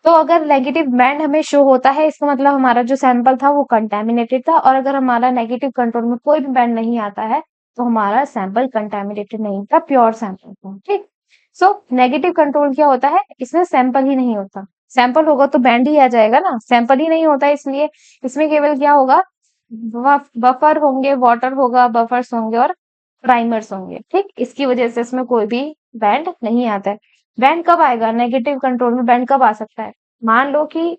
तो अगर नेगेटिव बैंड हमें शो होता है इसका मतलब हमारा जो सैंपल था वो कंटैमिनेटेड था, और अगर हमारा नेगेटिव कंट्रोल में कोई भी बैंड नहीं आता है तो हमारा सैंपल कंटैमिनेटेड नहीं था, प्योर सैंपल था। ठीक। सो नेगेटिव कंट्रोल क्या होता है, इसमें सैंपल ही नहीं होता। सैंपल होगा तो बैंड ही आ जाएगा ना, सैंपल ही नहीं होता इसलिए इसमें केवल क्या होगा, बफर होंगे, वाटर होगा, बफर्स होंगे और प्राइमर्स होंगे। ठीक, इसकी वजह से इसमें कोई भी बैंड नहीं आता है। बैंड कब आएगा नेगेटिव कंट्रोल में, बैंड कब आ सकता है, मान लो कि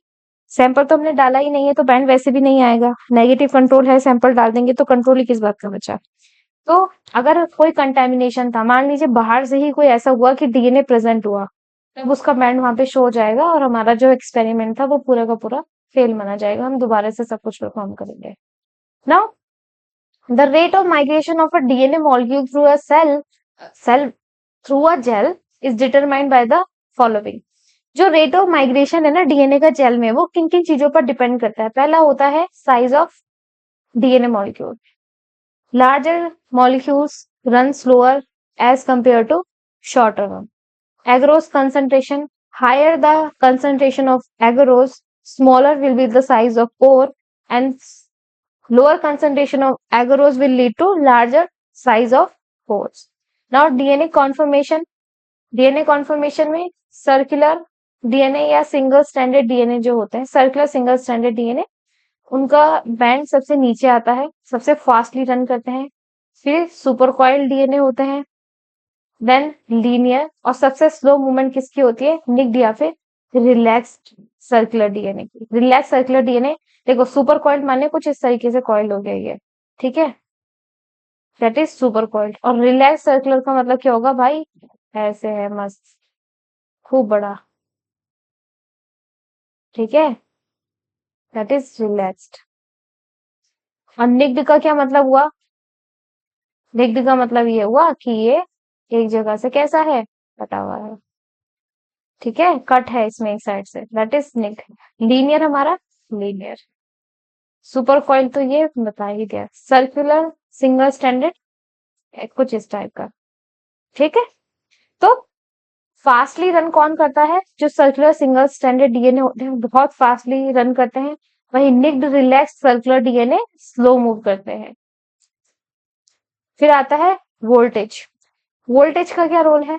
सैंपल तो हमने डाला ही नहीं है तो बैंड वैसे भी नहीं आएगा। नेगेटिव कंट्रोल है, सैंपल डाल देंगे तो कंट्रोल ही किस बात का बचा। तो अगर कोई कंटेमिनेशन था, मान लीजिए बाहर से ही कोई ऐसा हुआ कि डीएनए प्रेजेंट हुआ, तब उसका बैंड वहां पे शो हो जाएगा और हमारा जो एक्सपेरिमेंट था वो पूरा का पूरा फेल माना जाएगा, हम दोबारा से सब कुछ परफॉर्म करेंगे। Now the rate of migration of a DNA molecule through a cell through a gel is determined by the following. जो रेट ऑफ माइग्रेशन है ना डीएनए का जेल में, वो किन किन चीजों पर डिपेंड करता है। पहला होता है size of DNA molecule. Larger molecules run slower as compare to shorter one. Agarose concentration, higher the concentration of agarose, smaller will be the size of pore, and lower concentration of agarose will lead to larger size of pores. Now DNA conformation में circular DNA या single standard DNA जो होते हैं, circular single standard DNA, उनका band सबसे नीचे आता है, सबसे फास्टली रन करते हैं। फिर सुपर कॉइल डीएनए होते हैं, देन लीनियर, और सबसे स्लो मूवमेंट किसकी होती है, निक्ड या फिर रिलैक्स्ड सर्कुलर डीएनए की। रिलैक्स सर्कुलर डीएनए, देखो सुपर कॉइल्ड माने कुछ इस तरीके से कॉइल हो गया ये, ठीक है, दैट इज सुपर कॉइल्ड। और रिलैक्स सर्कुलर का मतलब क्या होगा भाई, ऐसे है मस्त, खूब बड़ा, ठीक है, दैट इज रिलैक्स्ड। और निक्ड का क्या मतलब हुआ, निक्ड का मतलब ये हुआ कि ये एक जगह से कैसा है, कटा हुआ है, ठीक है, कट है इसमें एक साइड से, दैट इज निक्ड। लीनियर हमारा, लीनियर। सुपर कॉइल तो ये बता ही दिया, सर्कुलर सिंगल स्टैंडर्ड कुछ इस टाइप का, ठीक है। तो फास्टली रन कौन करता है, जो सर्कुलर सिंगल स्टैंडर्ड डीएनए होते हैं बहुत फास्टली रन करते हैं, वही nicked relax circular DNA slow move करते हैं। फिर आता है वोल्टेज। वोल्टेज का क्या रोल है,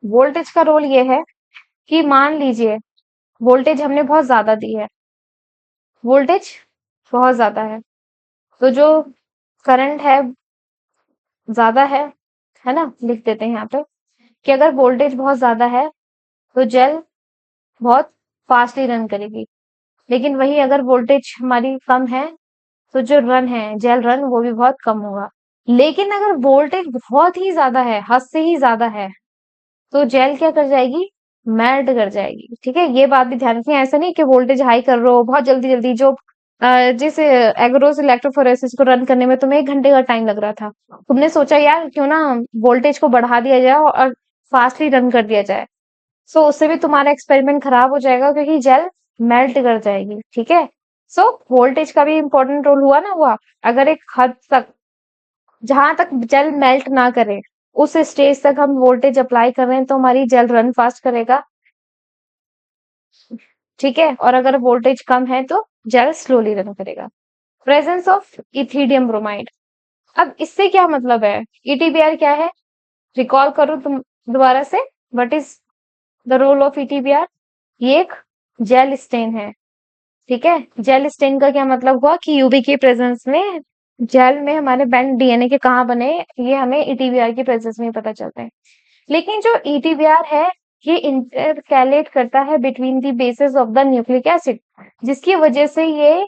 वोल्टेज का रोल ये है कि मान लीजिए वोल्टेज हमने बहुत ज्यादा दी है, वोल्टेज बहुत ज्यादा है, तो जो करंट है ज्यादा है ना, लिख देते हैं यहाँ पे कि अगर वोल्टेज बहुत ज्यादा है तो जेल बहुत फास्टली रन करेगी। लेकिन वही अगर वोल्टेज हमारी कम है तो जो रन है जेल रन वो भी बहुत कम होगा। लेकिन अगर वोल्टेज बहुत ही ज्यादा है, हद से ही ज्यादा है, तो जेल क्या कर जाएगी, मेल्ट कर जाएगी, ठीक है। ये बात भी ध्यान रखनी है, ऐसा नहीं कि वोल्टेज हाई कर रहे हो बहुत जल्दी जल्दी, जो जिस एग्रोस इलेक्ट्रोफोरेसिस को रन करने में तुम्हें 1 घंटे का टाइम लग रहा था, तुमने सोचा यार क्यों ना वोल्टेज को बढ़ा दिया जाए और फास्टली रन कर दिया जाए, सो उससे भी तुम्हारा एक्सपेरिमेंट खराब हो जाएगा क्योंकि जेल मेल्ट कर जाएगी, ठीक है। सो वोल्टेज का भी इंपॉर्टेंट रोल हुआ ना, हुआ। अगर एक हद तक, जहां तक जेल मेल्ट ना करे उस स्टेज तक हम वोल्टेज अप्लाई कर रहे हैं तो हमारी जेल रन फास्ट करेगा, ठीक है। और अगर वोल्टेज कम है तो जेल स्लोली रन करेगा। प्रेजेंस ऑफ इथिडियम ब्रोमाइड, अब इससे क्या मतलब है, ईटीबीआर क्या है, रिकॉल करो तुम दोबारा से, what is the role of ETBR. ये एक जेल स्टेन है, ठीक है। जेल स्टेन का क्या मतलब हुआ कि यूवी की प्रेजेंस में जेल में हमारे बैंड डीएनए के कहाँ बने, ये हमें ईटीबीआर की प्रेजेंस में ही पता चलता है। लेकिन जो ईटीबीआर है ये इंटरकैलेट करता है between the bases of the nucleic acid, जिसकी वजह से ये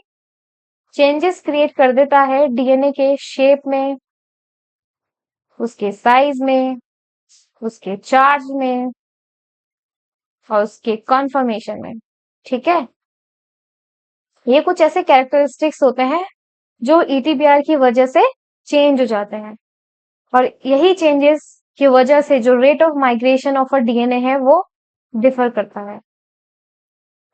चेंजेस क्रिएट कर देता है डीएनए के शेप में, उसके साइज में, उसके चार्ज में और उसके कॉन्फर्मेशन में, ठीक है। ये कुछ ऐसे कैरेक्टरिस्टिक्स होते हैं जो ईटीबीआर की वजह से चेंज हो जाते हैं, और यही चेंजेस की वजह से जो rate of migration of a DNA है वो डिफर करता है।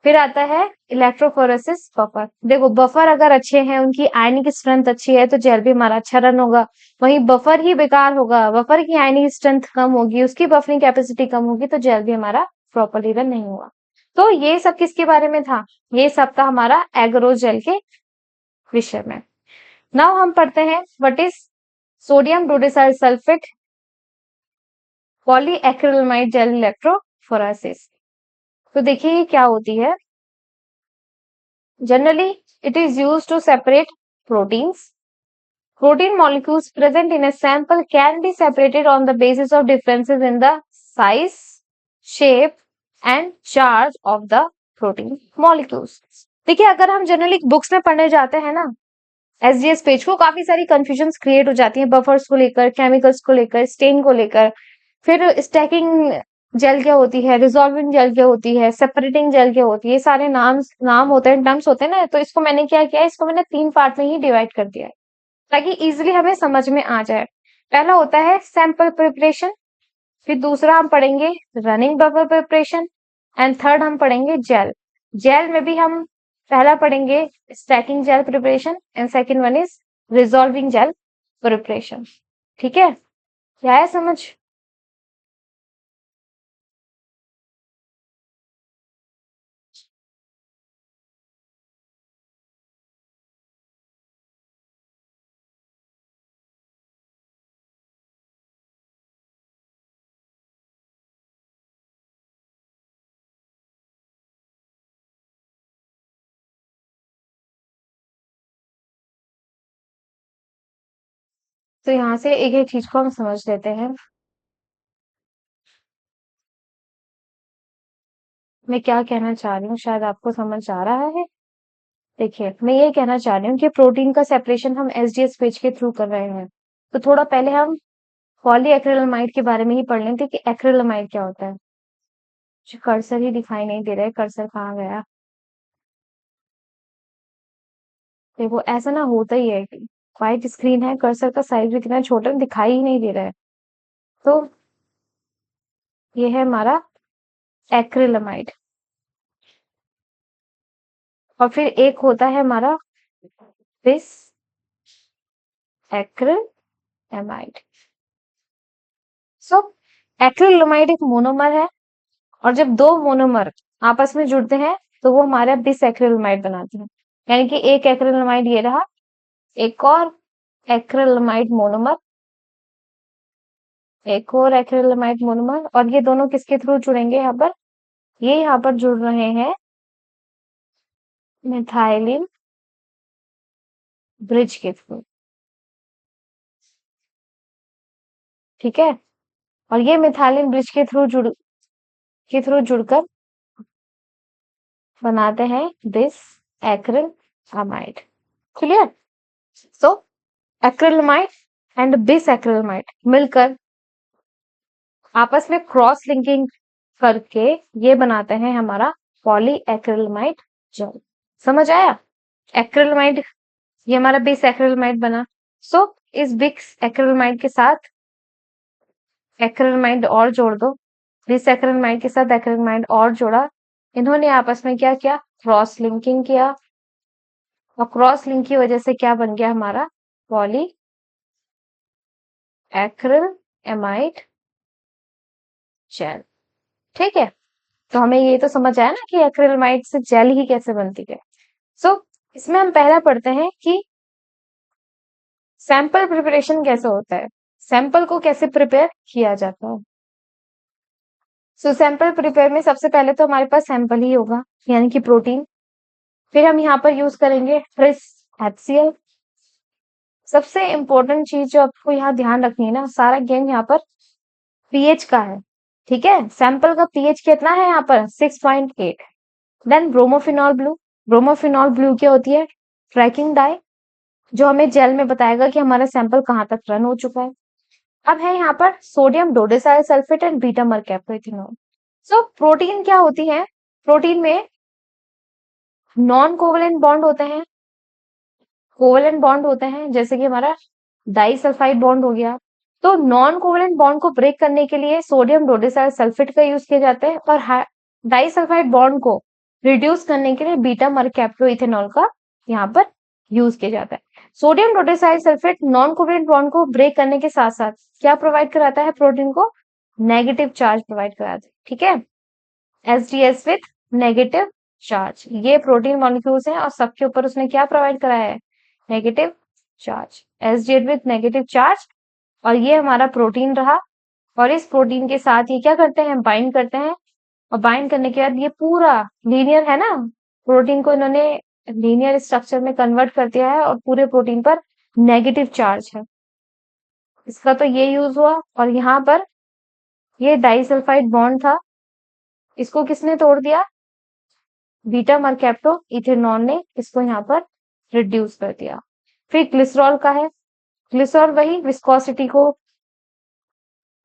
फिर आता है इलेक्ट्रोफोरेसिस बफर। देखो बफर अगर अच्छे हैं, उनकी आयनिक स्ट्रेंथ अच्छी है तो जेल भी हमारा अच्छा रन होगा। वहीं बफर ही बेकार होगा, बफर की आयनिक स्ट्रेंथ कम होगी, उसकी बफरिंग कैपेसिटी कम होगी, तो जेल भी हमारा प्रॉपरली रन नहीं होगा। तो ये सब किसके बारे में था, ये सब था हमारा एगरोस जेल के विषय में। नाउ हम पढ़ते हैं what is sodium dodecyl sulphate polyacrylamide gel electrophoresis. तो देखिए ये क्या होती है, generally it is used to separate proteins. Protein molecules present in a sample can be separated on the basis of differences in the size, shape and charge of the protein molecules. देखिए अगर हम generally books में पढ़ने जाते हैं ना SDS page को, काफी सारी कंफ्यूजन क्रिएट हो जाती है बफर्स को लेकर, केमिकल्स को लेकर, स्टेन को लेकर। फिर स्टैकिंग जेल क्या होती है, रिजॉल्विंग जेल क्या होती है, सेपरेटिंग जेल क्या होती है, ये सारे नाम होते हैं, टर्म्स होते हैं ना। तो इसको मैंने क्या किया, इसको मैंने 3 पार्ट में ही डिवाइड कर दिया है ताकि इजिली हमें समझ में आ जाए। पहला होता है सैंपल प्रिपरेशन, फिर दूसरा हम पढ़ेंगे running buffer preparation and third हम पढ़ेंगे जेल। जेल में भी हम पहला पढ़ेंगे stacking gel preparation and second one is resolving gel preparation. ठीक है, क्या है समझ? तो यहाँ से एक एक चीज को हम समझ लेते हैं। मैं क्या कहना चाह रही हूँ शायद आपको समझ आ रहा है। देखिए, मैं ये कहना चाह रही हूँ कि प्रोटीन का सेपरेशन हम एसडीएस पेज के थ्रू कर रहे हैं। तो थोड़ा पहले हम पॉलीएक्रिलामाइड के बारे में ही पढ़ लेते हैं कि एक्रिलामाइड क्या होता है। कर्सर ही दिखाई नहीं दे रहा है, कर्सर कहाँ गया? देखो, ऐसा ना होता ही है। व्हाइट स्क्रीन है, कर्सर का साइज भी कितना छोटा है, दिखाई ही नहीं दे रहा है। तो ये है हमारा एक्रिलामाइड। और फिर एक होता है हमारा बिस एक्रिलामाइड। सो एक्रिलामाइड एक मोनोमर है, और जब दो मोनोमर आपस में जुड़ते हैं तो वो हमारा बिस एक्रिलामाइड बनाते हैं। यानी कि एक एक्रिलामाइड ये रहा, एक और एक्रिलामाइड मोनोमर, एक और एक्रिलामाइड मोनोमर, और ये दोनों किसके थ्रू जुड़ेंगे यहाँ पर? ये यहाँ पर जुड़ रहे हैं मिथाइलिन ब्रिज के थ्रू। ठीक है, और ये मिथाइलिन ब्रिज के थ्रू जुड़कर बनाते हैं बिस acrylamide. Clear? So acrylamide and बिस एक्रिलामाइड मिलकर आपस में क्रॉस लिंकिंग करके ये बनाते हैं हमारा पॉली एक्रिलामाइड जेल। समझ आया? एक्रिलामाइड, ये हमारा बिस एक्रिलामाइड बना। सो इस बिस एक्रिलामाइड के साथ एक्रिलामाइड और जोड़ दो, बिस एक्रिलामाइड के साथ एक्रिलामाइड और जोड़ा, इन्होंने आपस में क्या किया? क्रॉस लिंकिंग किया, और क्रॉस लिंक की वजह से क्या बन गया हमारा? Poly acrylamide gel. ठीक है, तो हमें ये तो समझ आया ना कि एक्रिलामाइड से जेल ही कैसे बनती है। सो इसमें हम पहला पढ़ते हैं कि सैंपल प्रिपरेशन कैसे होता है, सैंपल को कैसे प्रिपेयर किया जाता है। सो सैंपल प्रिपेयर में सबसे पहले तो हमारे पास सैंपल ही होगा, यानी कि प्रोटीन। फिर हम यहाँ पर यूज करेंगे फ्रेश HCl। सबसे इंपॉर्टेंट चीज जो आपको यहाँ ध्यान रखनी है ना, सारा गेम यहाँ पर पीएच का है। ठीक है, सैंपल का पीएच कितना है यहाँ पर? 6.8। Then bromophenol blue. Bromophenol blue क्या होती है? ट्रैकिंग डाई, जो हमें जेल में बताएगा कि हमारा सैंपल कहाँ तक रन हो चुका है। अब है यहाँ पर sodium dodecyl sulphate and beta mercaptoethanol. So protein क्या होती है? प्रोटीन में नॉन कोवलेंट बॉन्ड होते हैं, कोवलेंट बॉन्ड होते हैं, जैसे कि हमारा डाइसल्फाइड बॉन्ड हो गया। तो नॉन कोवलेंट बॉन्ड को ब्रेक करने के लिए सोडियम डोडेसाइल सल्फेट का यूज किया जाता है, और डाइसल्फाइड बॉन्ड को रिड्यूस करने के लिए बीटा मरकैप्टोइथेनॉल का यहाँ पर यूज किया जाता है। Sodium dodecyl sulphate non covalent bond को ब्रेक करने के साथ साथ क्या प्रोवाइड कराता है? प्रोटीन को नेगेटिव चार्ज प्रोवाइड कराता है। ठीक है, एसडीएस विथ नेगेटिव चार्ज, ये प्रोटीन मॉलिक्यूल्स हैं और सबके ऊपर उसने क्या प्रोवाइड कराया है? Negative charge, SDS with negative charge. और ये हमारा प्रोटीन रहा, और इस प्रोटीन के साथ ये क्या करते हैं? बाइंड करते हैं, और बाइंड करने के बाद ये पूरा लीनियर है ना, प्रोटीन को इन्होंने लीनियर स्ट्रक्चर में कन्वर्ट कर दिया है, और पूरे प्रोटीन पर नेगेटिव चार्ज है। इसका तो ये यूज हुआ, और यहाँ पर ये डाइसल्फाइड बॉन्ड था, इसको किसने तोड़ दिया? बीटा मरकैप्टो इथेनॉल ने इसको यहाँ पर रिड्यूस कर दिया। फिर ग्लिसरॉल का है, ग्लिसरॉल वही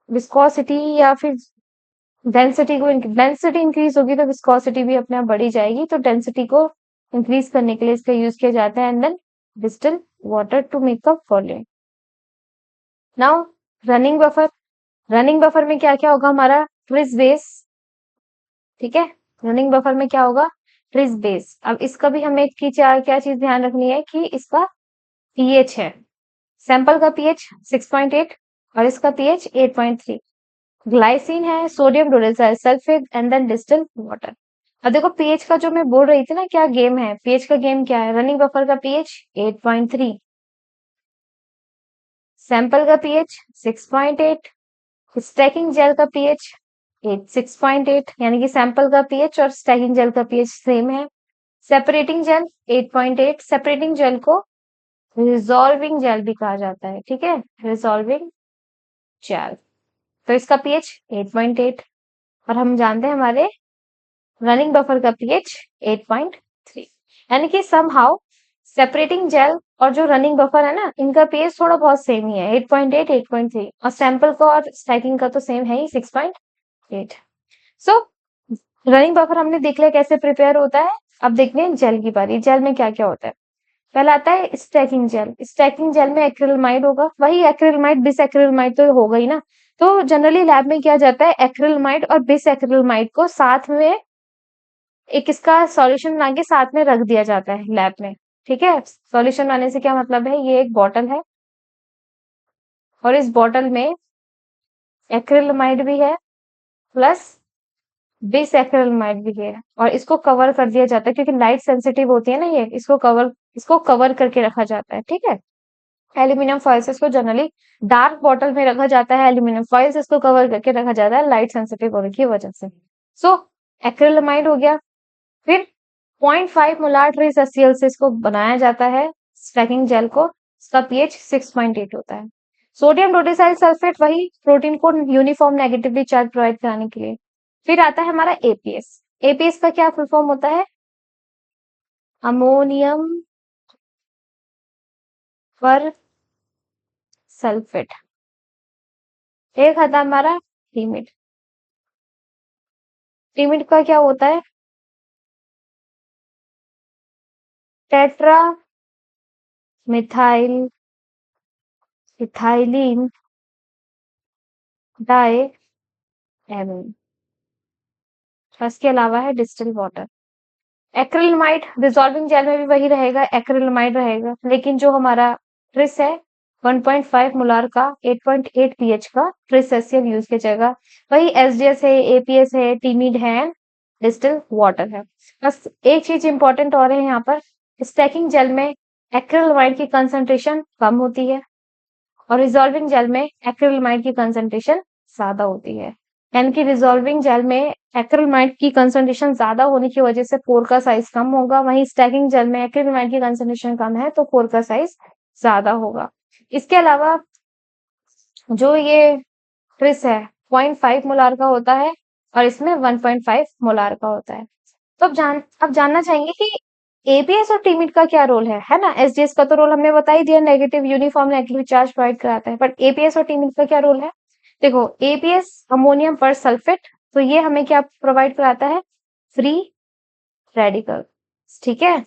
विस्कोसिटी या फिर डेंसिटी इंक्रीज होगी तो विस्कोसिटी भी अपने आप बढ़ी जाएगी, तो डेंसिटी को इंक्रीज करने के लिए इसका यूज किया जाता है, and then distil water to make a following. Now running buffer, running buffer में क्या क्या होगा हमारा, ट्रिस बेस, ठीक है। रनिंग बफर में क्या होगा, ट्रिस बेस। अब इसका भी हमें क्या चीज ध्यान रखनी है कि इसका पीएच है, सैंपल का पीएच 6.8 और इसका पीएच 8.3। ग्लाइसिन है, sodium dodecyl sulphate and then distil water. अब देखो पीएच का जो मैं बोल रही थी ना, क्या गेम है, पीएच का गेम क्या है, रनिंग बफर का पीएच 8.3, सैंपल का पीएच 6.8, स्टैकिंग जेल का पीएच 6.8, यानी कि सैंपल का पीएच और स्टैकिंग जेल का पीएच सेम है। सेपरेटिंग जेल 8.8, सेपरेटिंग जेल को रिजॉल्विंग जेल भी कहा जाता है, ठीक है, रिजॉल्विंग जेल। तो इसका पीएच 8.8 और हम जानते हैं हमारे रनिंग बफर का पीएच 8.3, यानी कि समहाउ सेपरेटिंग जेल और जो रनिंग बफर है ना, इनका पीएच थोड़ा बहुत सेम ही है, 8.8 8.3, और सैंपल का और स्टैकिंग का तो सेम है ही 6.8। सो रनिंग बफर हमने देख लिया कैसे प्रिपेयर होता है। अब देखते हैं जेल की बारी। जेल में क्या क्या होता है, पहला आता है स्टैकिंग जेल। स्टैकिंग जेल में एक्रिलमाइड होगा, वही एक्रिलमाइड बिस एक्रिलमाइड तो होगा ही ना। तो जनरली लैब में किया जाता है, एक्रिलमाइड और बिस एक्रिलमाइड को साथ में एक इसका सॉल्यूशन बना के साथ में रख दिया जाता है लैब में, ठीक है। सॉल्यूशन बनाने से क्या मतलब है, ये एक बॉटल है और इस बॉटल में एक्रिलमाइड भी है प्लस बिस एक्रिलमाइड भी है, और इसको कवर कर दिया जाता है क्योंकि लाइट सेंसिटिव होती है ना ये, इसको कवर करके रखा जाता है, ठीक है। एल्यूमिनियम फॉयल से इसको जनरली डार्क बॉटल में रखा जाता है, एल्यूमिनियम फॉयल से इसको कवर करके रखा जाता है लाइट सेंसिटिव होने की वजह से। सो एक्रिलमाइड हो गया। फिर 0.5 मोलार ट्रेस HCl से इसको बनाया जाता है स्टैकिंग जेल को, इसका पीएच 6.8 होता है। सोडियम डोडेसाइल सल्फेट, वही प्रोटीन को यूनिफॉर्म नेगेटिवली चार्ज प्रोवाइड कराने के लिए। फिर आता है हमारा एपीएस। एपीएस का क्या फुल फॉर्म होता है, अमोनियम पर सल्फेट। एक आता है हमारा टीमिड। टीमिड का क्या होता है, tetra methyl ethylene diamine. इसके अलावा है distil water. Acrylamide dissolving gel में भी वही रहेगा, एक्रिलमाइड रहेगा, लेकिन जो हमारा ट्रिस है 1.5 मोलार का 8.8 पीएच का ट्रिस HCl यूज किया जाएगा। वही एसडीएस है, एपीएस है, टीमिड है, डिस्टिल वाटर है। बस एक चीज इंपॉर्टेंट और है यहाँ पर, स्टैकिंग जेल में एक्रिलमाइड की कंसंट्रेशन कम होती है और रिजॉल्विंग जेल में एक्रिलमाइड की कंसंट्रेशन ज्यादा होती है। यानी कि रिजॉल्विंग जेल में एक्रिलमाइड की कंसंट्रेशन ज्यादा होने की वजह से पोर का साइज कम होगा, वहीं स्टैकिंग जेल में एक्रिलमाइड की कंसंट्रेशन कम है तो पोर का साइज ज्यादा होगा। इसके अलावा जो ये ट्रिस है 0.5 मोलार का होता है और इसमें 1.5 मोलार का होता है। तो अब जानना चाहेंगे कि एपीएस और टीमिड का क्या रोल है ना। एसडीएस का तो रोल हमने बता ही दिया, negative uniform negative charge provide कराता है, बट एपीएस और टीमिड का क्या रोल है। देखो एपीएस अमोनियम पर सल्फेट, तो ये हमें क्या प्रोवाइड कराता है, फ्री रेडिकल्स, ठीक है,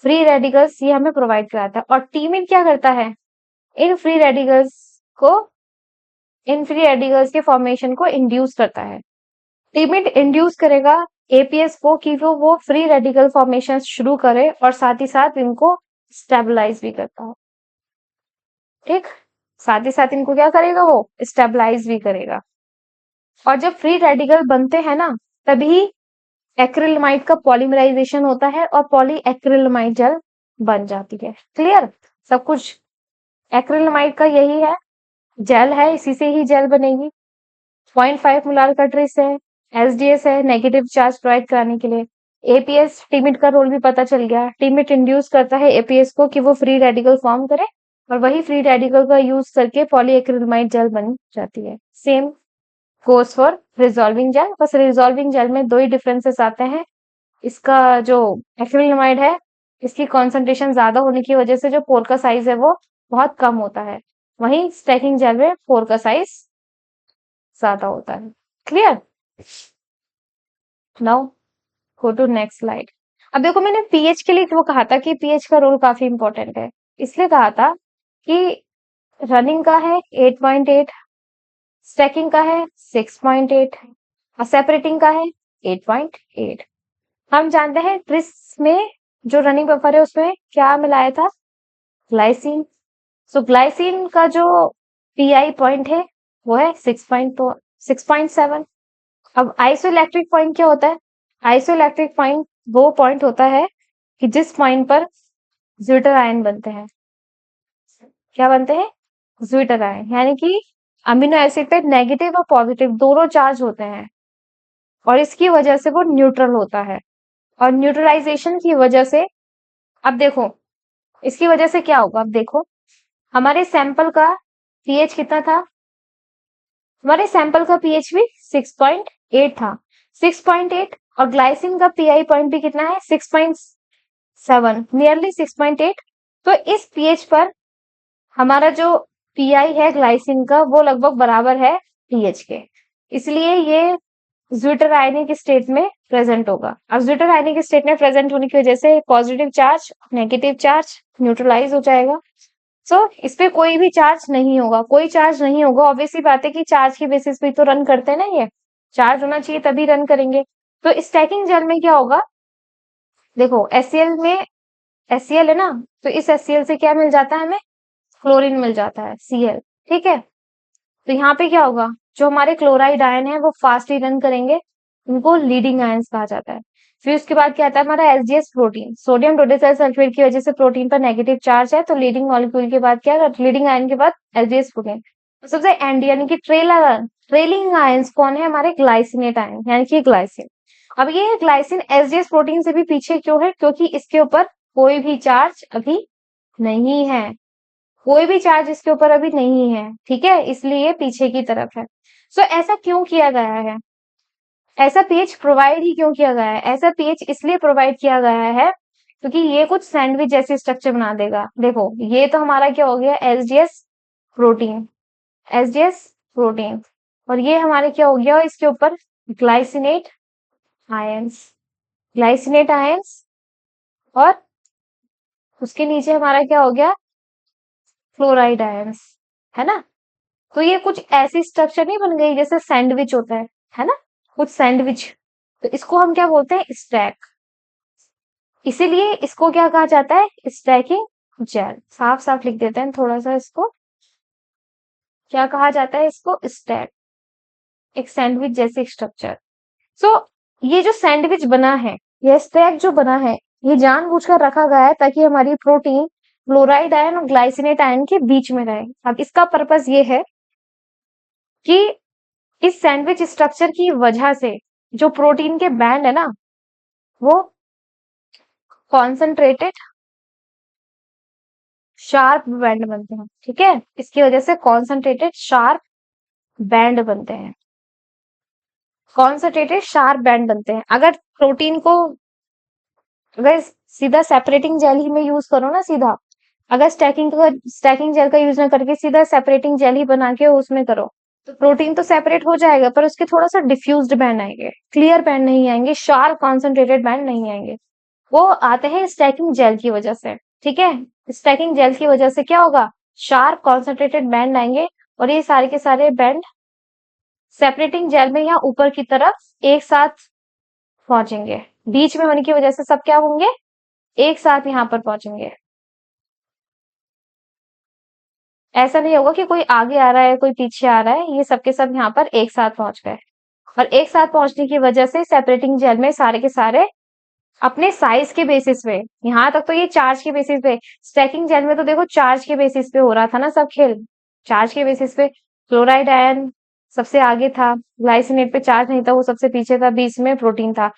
फ्री रेडिकल्स ये हमें प्रोवाइड कराता है। और टीमिड क्या करता है, इन फ्री रेडिकल्स को इन फ्री रेडिकल्स के फॉर्मेशन को इंड्यूस करता है। टीमिड इंड्यूस करेगा एपीएस को कि वो फ्री रेडिकल फॉर्मेशन शुरू करे और साथ ही साथ इनको स्टेबलाइज भी करता है, ठीक, साथ ही साथ इनको क्या करेगा, वो स्टेबलाइज भी करेगा। और जब फ्री रेडिकल बनते हैं ना, तभी एक्रिलमाइड का पॉलीमराइजेशन होता है और पॉली एक्रिलमाइड जेल बन जाती है। क्लियर सब कुछ, एक्रिलमाइड का यही है, जेल है, इसी से ही जेल बनेगी। 0.5 मोलार का ट्रेस है, एसडीएस है नेगेटिव चार्ज प्रोवाइड कराने के लिए, एपीएस टीमिड का रोल भी पता चल गया, टीमिड इंड्यूस करता है एपीएस को कि वो फ्री रेडिकल फॉर्म करे और वही फ्री रेडिकल का यूज करके पॉलीएक्रिलमाइड जेल बन जाती है। Same goes for resolving gel, बस रिजॉल्विंग जेल में दो ही डिफरेंसेस आते हैं, इसका जो एक्रिलमाइड है इसकी कॉन्सेंट्रेशन ज्यादा होने की वजह से जो पोर का साइज है वो बहुत कम होता है, वहीं स्टैकिंग जेल में पोर का साइज ज्यादा होता है। Clear, now go to next slide. अब देखो मैंने पीएच के लिए वो कहा था कि पीएच का रोल काफी इंपॉर्टेंट है, इसलिए कहा था कि रनिंग का है 8.8, स्टैकिंग का है 6.8 और सेपरेटिंग का है 8.8। हम जानते हैं ट्रिस में जो रनिंग बफर है उसमें क्या मिलाया था, ग्लाइसिन। सो ग्लाइसिन का जो पीआई पॉइंट है वो है 6.7। अब आइसोइलेक्ट्रिक पॉइंट क्या होता है, आइसोइलेक्ट्रिक पॉइंट वो पॉइंट होता है कि जिस पॉइंट पर ज्विटर आयन बनते हैं। क्या बनते हैं, ज्विटर आयन, यानी कि अमीनो एसिड पे नेगेटिव और पॉजिटिव दोनों चार्ज होते हैं और इसकी वजह से वो न्यूट्रल होता है। और न्यूट्रलाइजेशन की वजह से, अब देखो इसकी वजह से क्या होगा, अब देखो हमारे सैंपल का पीएच कितना था, हमारे सैंपल का पीएच भी 6.8 था, 6.8 और ग्लाइसिन का पीआई पॉइंट भी कितना है 6.7, नियरली 6.8। तो इस पीएच पर हमारा जो पीआई है ग्लाइसिन का वो लगभग बराबर है पीएच के, इसलिए ये ज्विटर आयनिक स्टेट में प्रेजेंट होगा। अब ज्विटर आयनिक स्टेट में प्रेजेंट होने की वजह से positive charge negative charge neutralize हो जाएगा। सो इस पे कोई भी चार्ज नहीं होगा, कोई चार्ज नहीं होगा। ऑब्वियस सी बात है कि चार्ज के बेसिस पे तो रन करते हैं ना, ये चार्ज होना चाहिए तभी रन करेंगे। तो स्टैकिंग जेल में क्या होगा, देखो एससीएल में, एससीएल है ना, तो इस एससीएल से क्या मिल जाता है हमें, क्लोरीन मिल जाता है सीएल, ठीक है। तो यहाँ पे क्या होगा, जो हमारे क्लोराइड आयन है वो फास्टली रन करेंगे, उनको लीडिंग आयंस कहा जाता है। फिर उसके बाद क्या आता है हमारा SDS protein, sodium dodecyl sulphate की वजह से प्रोटीन पर नेगेटिव चार्ज है, तो लीडिंग मॉलिक्यूल के बाद क्या, लीडिंग आयन के बाद एसडीएस प्रोटीन। तो सबसे एंड यानी कि ट्रेलिंग आयंस कौन है, हमारे ग्लाइसिनेट आयन यानी कि ग्लाइसिन। अब ये ग्लाइसिन एसडीएस प्रोटीन से भी पीछे क्यों है, क्योंकि इसके ऊपर कोई भी चार्ज अभी नहीं है, कोई भी चार्ज इसके ऊपर अभी नहीं है, ठीक है, इसलिए ये पीछे की तरफ है। सो ऐसा क्यों किया गया है, ऐसा पीएच प्रोवाइड ही क्यों किया गया है, ऐसा पीएच इसलिए प्रोवाइड किया गया है क्योंकि ये कुछ सैंडविच जैसे स्ट्रक्चर बना देगा। देखो ये तो हमारा क्या हो गया, एसडीएस प्रोटीन, एसडीएस प्रोटीन, और ये हमारे क्या हो गया, इसके ऊपर ग्लाइसिनेट आयंस, ग्लाइसिनेट आयंस, और उसके नीचे हमारा क्या हो गया, फ्लोराइड आयंस, है ना। तो ये कुछ ऐसी स्ट्रक्चर नहीं बन गई जैसे सैंडविच होता है ना, कुछ सैंडविच। तो इसको हम क्या बोलते हैं, स्टैक। इसीलिए इसको क्या कहा जाता है, स्टैकिंग जेल। साफ साफ लिख देते हैं थोड़ा सा इसको, क्या कहा जाता है इसको, स्टैक, एक सैंडविच जैसे स्ट्रक्चर। सो ये जो सैंडविच बना है, ये स्टैक जो बना है, ये जानबूझकर रखा गया है ताकि हमारी प्रोटीन क्लोराइड आयन और ग्लाइसिनेट आयन के बीच में रहे। अब इसका पर्पस ये है कि इस सैंडविच स्ट्रक्चर की वजह से जो प्रोटीन के बैंड है ना, वो कॉन्सेंट्रेटेड शार्प बैंड बनते हैं, ठीक है, इसकी वजह से कॉन्सेंट्रेटेड शार्प बैंड बनते हैं, कॉन्सेंट्रेटेड शार्प बैंड बनते हैं। अगर प्रोटीन को, अगर सीधा सेपरेटिंग जेल ही में यूज करो ना, सीधा अगर स्टैकिंग जेल का यूज ना करके सीधा सेपरेटिंग जेल ही बना के उसमें करो, तो प्रोटीन तो सेपरेट हो जाएगा पर उसके थोड़ा सा डिफ्यूज्ड बैंड आएंगे, क्लियर बैंड नहीं आएंगे, शार्प कॉन्सेंट्रेटेड बैंड नहीं आएंगे। वो आते हैं स्टैकिंग जेल की वजह से, ठीक है। स्टैकिंग जेल की वजह से क्या होगा, शार्प कॉन्सेंट्रेटेड बैंड आएंगे और ये सारे के सारे बैंड सेपरेटिंग जेल में या ऊपर की तरफ एक साथ पहुंचेंगे, बीच में होने की वजह से सब क्या होंगे, एक साथ यहाँ पर पहुंचेंगे। ऐसा नहीं होगा कि कोई आगे आ रहा है कोई पीछे आ रहा है, ये सबके सब यहाँ पर एक साथ पहुंच गए। और एक साथ पहुंचने की वजह से सेपरेटिंग जेल में सारे के सारे अपने साइज के बेसिस पे, यहाँ तक तो ये चार्ज के बेसिस पे, स्टैकिंग जेल में तो देखो चार्ज के बेसिस पे हो रहा था ना सब खेल, चार्ज के बेसिस पे। क्लोराइड आयन सबसे आगे था, ग्लाइसिनेट पे चार्ज नहीं था, वो सबसे पीछे था, बीच में प्रोटीन था।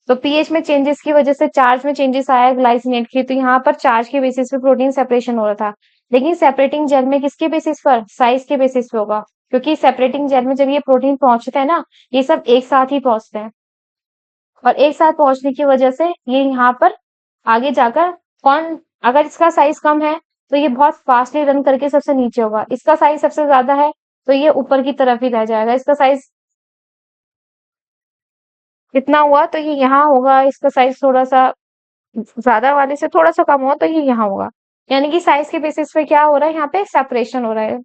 तो पीएच में चेंजेस की वजह से चार्ज में चेंजेस आया ग्लाइसिनेट की, तो यहाँ पर चार्ज के बेसिस पे प्रोटीन सेपरेशन हो रहा था। लेकिन सेपरेटिंग जेल में किसके बेसिस पर, साइज के बेसिस पे होगा, क्योंकि सेपरेटिंग जेल में जब ये प्रोटीन पहुंचते हैं ना, ये सब एक साथ ही पहुंचते हैं, और एक साथ पहुंचने की वजह से ये यहाँ पर आगे जाकर कौन, अगर इसका साइज कम है तो ये बहुत फास्टली रन करके सबसे नीचे होगा, इसका साइज सबसे ज्यादा है तो ये ऊपर की तरफ ही रह जाएगा, इसका साइज इतना हुआ तो ये यहाँ होगा, इसका साइज थोड़ा सा ज्यादा वाले से थोड़ा सा कम हुआ तो ये यहाँ होगा। यानी कि साइज के बेसिस पे क्या हो रहा है, यहाँ पे सेपरेशन हो रहा है।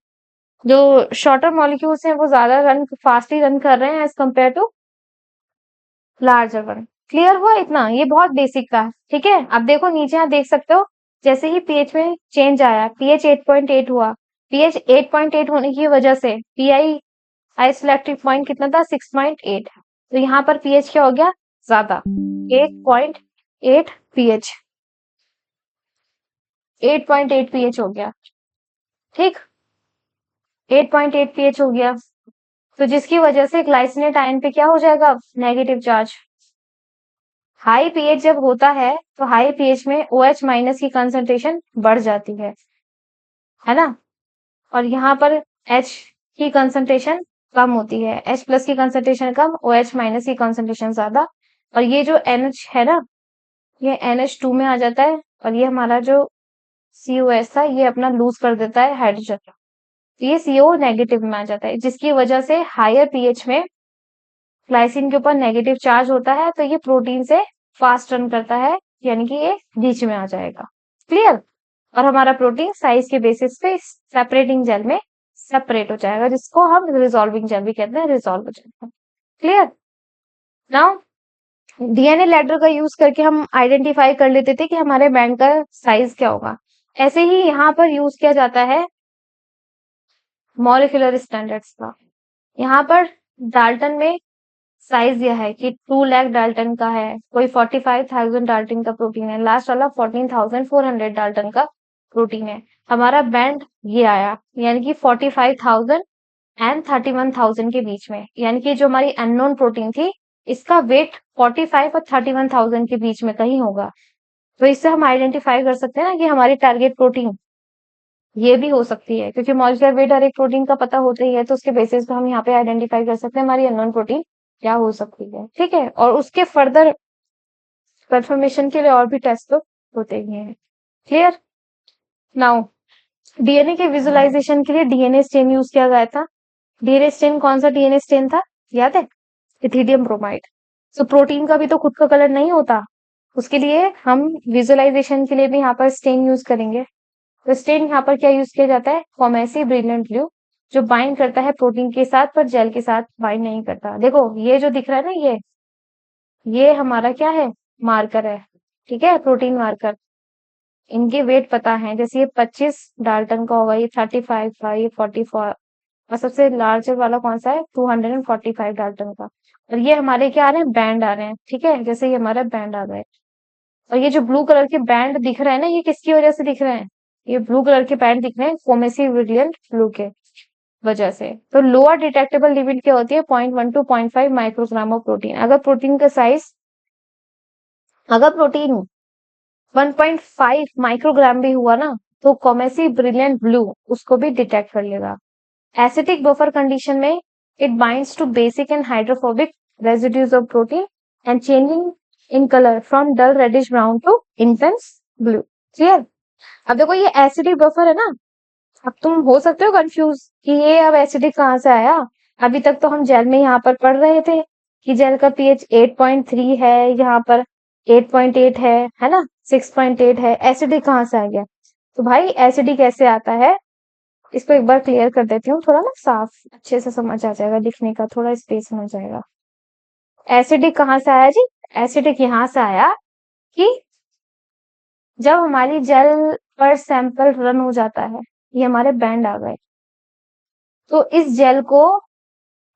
जो शॉर्टर मॉलिक्यूल्स हैं वो ज्यादा फास्टली रन कर रहे हैं as compare to larger one. Clear हुआ इतना? ये बहुत बेसिक था। ठीक है, अब देखो नीचे यहाँ देख सकते हो, जैसे ही पीएच में चेंज आया, पीएच 8.8 हुआ। पीएच 8.8 होने की वजह से पीआई आइसोइलेक्ट्रिक पॉइंट कितना था? 6.8। तो यहाँ पर पीएच क्या हो गया? ज्यादा, 8.8 पीएच, 8.8 पीएच हो गया। ठीक, 8.8 पीएच हो गया, तो जिसकी वजह से ग्लाइसिनेट आयन पे क्या हो जाएगा? Negative charge. हाई पीएच जब होता है तो हाई पीएच में OH माइनस की कंसंट्रेशन बढ़ जाती है ना? और यहाँ पर H की कंसंट्रेशन कम होती है, H प्लस की कंसंट्रेशन कम, OH माइनस की कंसंट्रेशन ज्यादा। और ये जो NH है ना, ये NH2 में आ जाता है, और ये हमारा जो COS था ये अपना लूज कर देता है हाइड्रोजन। तो ये CO नेगेटिव में आ जाता है, जिसकी वजह से हायर पीएच में ग्लाइसिन के ऊपर नेगेटिव चार्ज होता है, तो ये प्रोटीन से फास्ट रन करता है, यानी कि ये बीच में आ जाएगा। क्लियर? और हमारा प्रोटीन साइज के बेसिस पे सेपरेटिंग जेल में सेपरेट हो जाएगा, जिसको हम रिजॉल्विंग जेल भी कहते हैं, रिजॉल्व हो जाएगा। क्लियर? नाउ डीएनए लेटर का यूज करके हम आइडेंटिफाई कर लेते थे कि हमारे बैंड का साइज क्या होगा। ऐसे ही यहाँ पर यूज किया जाता है मॉलिक्यूलर स्टैंडर्ड्स का। यहाँ पर डाल्टन में साइज दिया है कि 2 लाख डाल्टन का है, कोई 45,000 डाल्टन का प्रोटीन है, लास्ट वाला 14,400 डाल्टन का प्रोटीन है। हमारा बैंड ये आया, यानी कि 45,000 एंड 31,000 के बीच में, यानी कि जो हमारी अननोन प्रोटीन थी इसका वेट 45 और 31,000 के बीच में कहीं होगा। तो इससे हम आइडेंटिफाई कर सकते हैं ना कि हमारी टारगेट प्रोटीन ये भी हो सकती है, क्योंकि मॉलिक्यूलर वेट हर एक प्रोटीन का पता होता ही है, तो उसके बेसिस पे हम यहाँ पे आइडेंटिफाई कर सकते हैं हमारी अननोन प्रोटीन क्या हो सकती है। ठीक है, और उसके फर्दर कंफर्मेशन के लिए और भी टेस्ट तो होते ही हैं। क्लियर? नाउ डीएनए के विजुअलाइजेशन के लिए डीएनए स्टेन यूज किया गया था। डीएनए स्टेन कौन सा डीएनए स्टेन था, याद है? Ethidium bromide. तो प्रोटीन का भी तो खुद का कलर नहीं होता, उसके लिए हम विजुअलाइजेशन के लिए भी यहाँ पर स्टेन यूज करेंगे। तो स्टेन यहाँ पर क्या यूज किया जाता है? कॉमेसी ब्रिलियंट ब्लू, जो बाइंड करता है प्रोटीन के साथ पर जेल के साथ बाइंड नहीं करता। देखो ये जो दिख रहा है ना, ये हमारा क्या है? मार्कर है। ठीक है, प्रोटीन मार्कर। इनके वेट पता है, जैसे ये 25 डाल्टन का होगा, ये 35 का, ये 44, और सबसे लार्जर वाला कौन सा है? 245 डाल्टन का। और ये हमारे क्या आ रहे हैं? बैंड आ रहे हैं। ठीक है, जैसे ये हमारा बैंड आ गए। और ये जो ब्लू कलर के बैंड दिख रहे हैं ना, ये किसकी वजह से दिख रहे हैं? ये ब्लू कलर के बैंड दिख रहे हैं कोमेसी ब्रिलियंट ब्लू के वजह से। तो लोअर डिटेक्टेबल लिमिट क्या होती है? 0.1 टू 0.5 माइक्रोग्राम ऑफ प्रोटीन। अगर प्रोटीन 1.5 माइक्रोग्राम भी हुआ ना, तो कोमेसी ब्रिलियंट ब्लू उसको भी डिटेक्ट कर लेगा। एसिडिक बफर कंडीशन में it binds to basic and hydrophobic residues of protein and changing in colour from dull reddish brown to intense blue. Clear? अब देखो ये एसिडिक बफर है ना, अब तुम हो सकते हो कंफ्यूज कि ये अब एसिडिक कहाँ से आया। अभी तक तो हम जेल में यहाँ पर पढ़ रहे थे कि जेल का पीएच 8.3 है, यहाँ पर 8.8 है ना, 6.8 है। एसिडिक कहाँ से आ गया? तो भाई एसिडिक कैसे आता है, इसको एक बार क्लियर कर देती हूँ, थोड़ा ना साफ अच्छे से समझ आ जाएगा, लिखने का थोड़ा स्पेस मिल जाएगा। एसिडिक कहाँ से आया जी? एसिडिक यहाँ से आया कि जब हमारी जेल पर सैंपल रन हो जाता है, ये हमारे बैंड आ गए, तो इस जेल को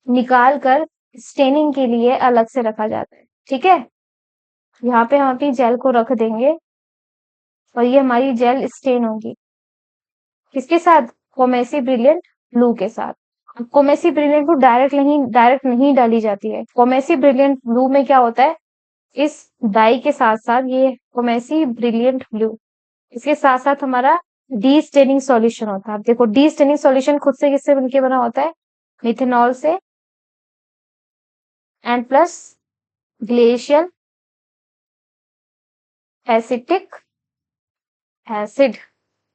निकाल कर स्टेनिंग के लिए अलग से रखा जाता है। ठीक है, यहाँ पे हम अपनी जेल को रख देंगे और ये हमारी जेल स्टेन होगी किसके साथ? कोमेसी ब्रिलियंट ब्लू के साथ। अब कोमेसी ब्रिलियंट ब्लू डायरेक्ट नहीं डाली जाती है। कोमेसी ब्रिलियंट ब्लू में क्या होता है? इस डाई के साथ साथ ये कोमेसी ब्रिलियंट ब्लू, इसके साथ साथ हमारा डी स्टेनिंग सॉल्यूशन होता है। अब देखो डी स्टेनिंग सॉल्यूशन खुद से किससे बनके बना होता है? मिथेनॉल से and plus glacial acetic acid.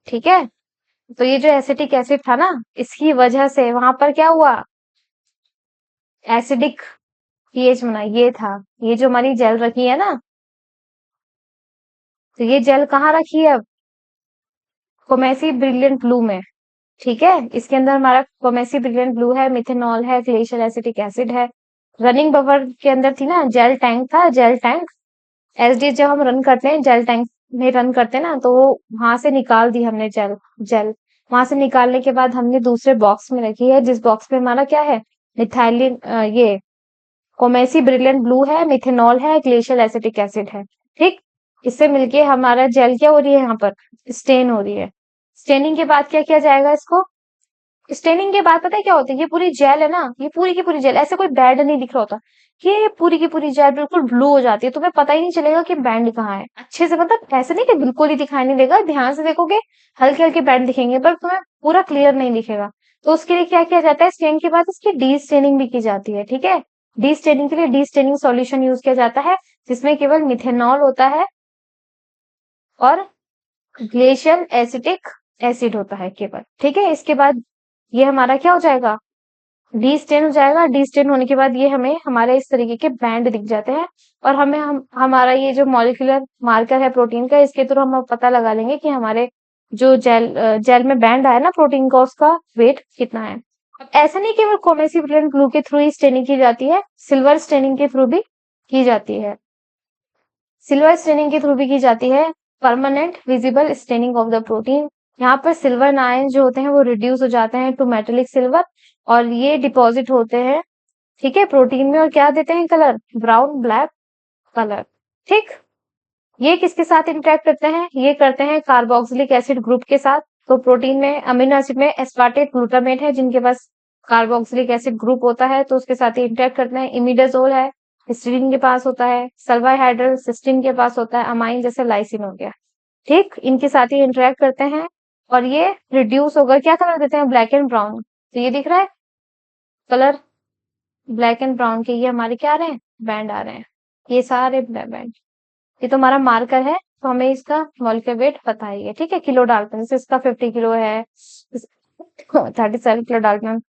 ठीक है, तो ये जो एसिटिक एसिड था ना, इसकी वजह से वहां पर क्या हुआ? एसिडिक पीएच बना। ये था, ये जो हमारी जेल रखी है ना, तो ये जेल कहाँ रखी है अब? कोमेसी ब्रिलियंट ब्लू में। ठीक है, इसके अंदर हमारा कोमेसी ब्रिलियंट ब्लू है, मिथेनॉल है, ग्लेशियल एसिटिक एसिड है। रनिंग बफर के अंदर थी ना, जेल टैंक था, जेल टैंक। एसडीएस जब हम रन करते हैं, जेल टैंक में रन करते हैं ना, तो वहां से निकाल दी हमने जेल। जेल वहां से निकालने के बाद हमने दूसरे बॉक्स में रखी है, जिस बॉक्स में हमारा क्या है, मिथाइलिन, ये कोमेसी ब्रिलियंट ब्लू है, मिथेनॉल है, ग्लेशियल एसिटिक एसिड है। ठीक, इससे मिलके हमारा जेल क्या हो रही है, यहाँ पर स्टेन हो रही है। स्टेनिंग के बाद क्या किया जाएगा इसको, स्टेनिंग के बाद पता है क्या होता है, ये पूरी जेल है ना, ये पूरी की पूरी जेल, ऐसे कोई बैंड नहीं दिख रहा होता, ये पूरी की पूरी जेल बिल्कुल ब्लू हो जाती है, तुम्हें पता ही नहीं चलेगा कि बैंड कहाँ है अच्छे से, मतलब ऐसे नहीं कि बिल्कुल ही दिखाई नहीं देगा, ध्यान से देखोगे हल्के हल्के बैंड दिखेंगे, पर तुम्हें पूरा क्लियर नहीं दिखेगा। तो उसके लिए क्या किया जाता है, स्टेन के बाद इसकी डी स्टेनिंग भी की जाती है। ठीक है, डी स्टेनिंग के लिए डी स्टेनिंग सॉल्यूशन यूज किया जाता है, जिसमें केवल मिथेनॉल होता है और ग्लेशियल एसिटिक एसिड होता है केवल। ठीक है, इसके बाद ये हमारा क्या हो जाएगा, डी स्टेन हो जाएगा। डी स्टेन होने के बाद ये हमें हमारे इस तरीके के बैंड दिख जाते हैं, और हमें हमारा ये जो मॉलिक्यूलर मार्कर है प्रोटीन का, इसके थ्रू हम पता लगा लेंगे कि हमारे जो जेल में बैंड आया ना प्रोटीन का, उसका वेट कितना है। अब ऐसा नहीं केवल कोमेसिवलेंट ग्लू के थ्रू ही स्टेनिंग की जाती है, सिल्वर स्टेनिंग के थ्रू भी की जाती है। सिल्वर स्टेनिंग के थ्रू भी की जाती है, permanent visible staining of the protein. यहाँ पर सिल्वर आयन जो होते हैं वो रिड्यूस हो जाते हैं टू मेटेलिक सिल्वर, और ये डिपॉजिट होते हैं, ठीक है, प्रोटीन में, और क्या देते हैं कलर, ब्राउन ब्लैक कलर। ठीक, ये किसके साथ इंटरेक्ट करते हैं, ये करते हैं कार्बोक्सिलिक एसिड ग्रुप के साथ। तो प्रोटीन में अमीनो एसिड में एस्पार्टेट ग्लूटामेट है, जिनके पास कार्बोक्सिलिक एसिड ग्रुप होता है, तो उसके साथ ही इंटरेक्ट करते हैं। इमिडाजोल है, हिस्टीडीन के पास होता है। सल्फाहाइड्रल सिस्टीन के पास होता है। अमाइन जैसे लाइसिन हो गया, ठीक, इनके साथ ही इंटरेक्ट करते हैं, और ये रिड्यूस होकर क्या कलर देते हैं, ब्लैक एंड ब्राउन। तो ये दिख रहा है कलर, ब्लैक एंड ब्राउन के, ये हमारे क्या आ रहे हैं, बैंड आ रहे हैं, ये सारे बैंड। ये तो हमारा मार्कर है, तो हमें इसका मॉलिक्यूलर वेट पता ही है। ठीक है, किलो डाल्टन, जैसे इसका 50 किलो है, 37 kilo dalton,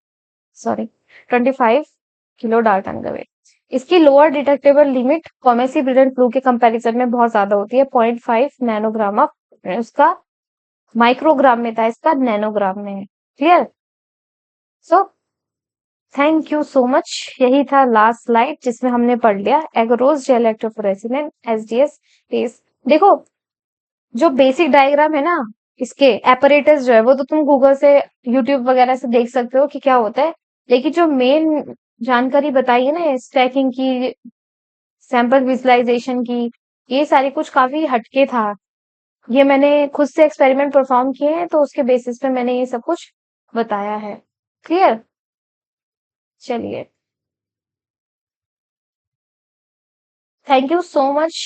sorry 25 kilo dalton का वेट। इसकी lower detectable limit Coomassie brilliant blue के कंपैरिजन में बहुत ज्यादा होती है, 0.5 नैनोग्राम ऑफ, उसका माइक्रोग्राम में था, इसका नैनोग्राम में है। Clear, so thank you so much. यही था लास्ट स्लाइड, जिसमें हमने पढ़ लिया agarose gel electrophoresis and SDS face. देखो, जो बेसिक डायग्राम है ना, इसके एपरेटस जो है वो तो तुम गूगल से, यूट्यूब वगैरह से देख सकते हो कि क्या होता है, लेकिन जो मेन जानकारी बताई है ना, स्टैकिंग की, सैंपल विजुअलाइजेशन की, ये सारी कुछ काफी हटके था। ये मैंने खुद से एक्सपेरिमेंट परफॉर्म किए हैं, तो उसके बेसिस पे मैंने ये सब कुछ बताया है। क्लियर, चलिए, थैंक यू सो मच।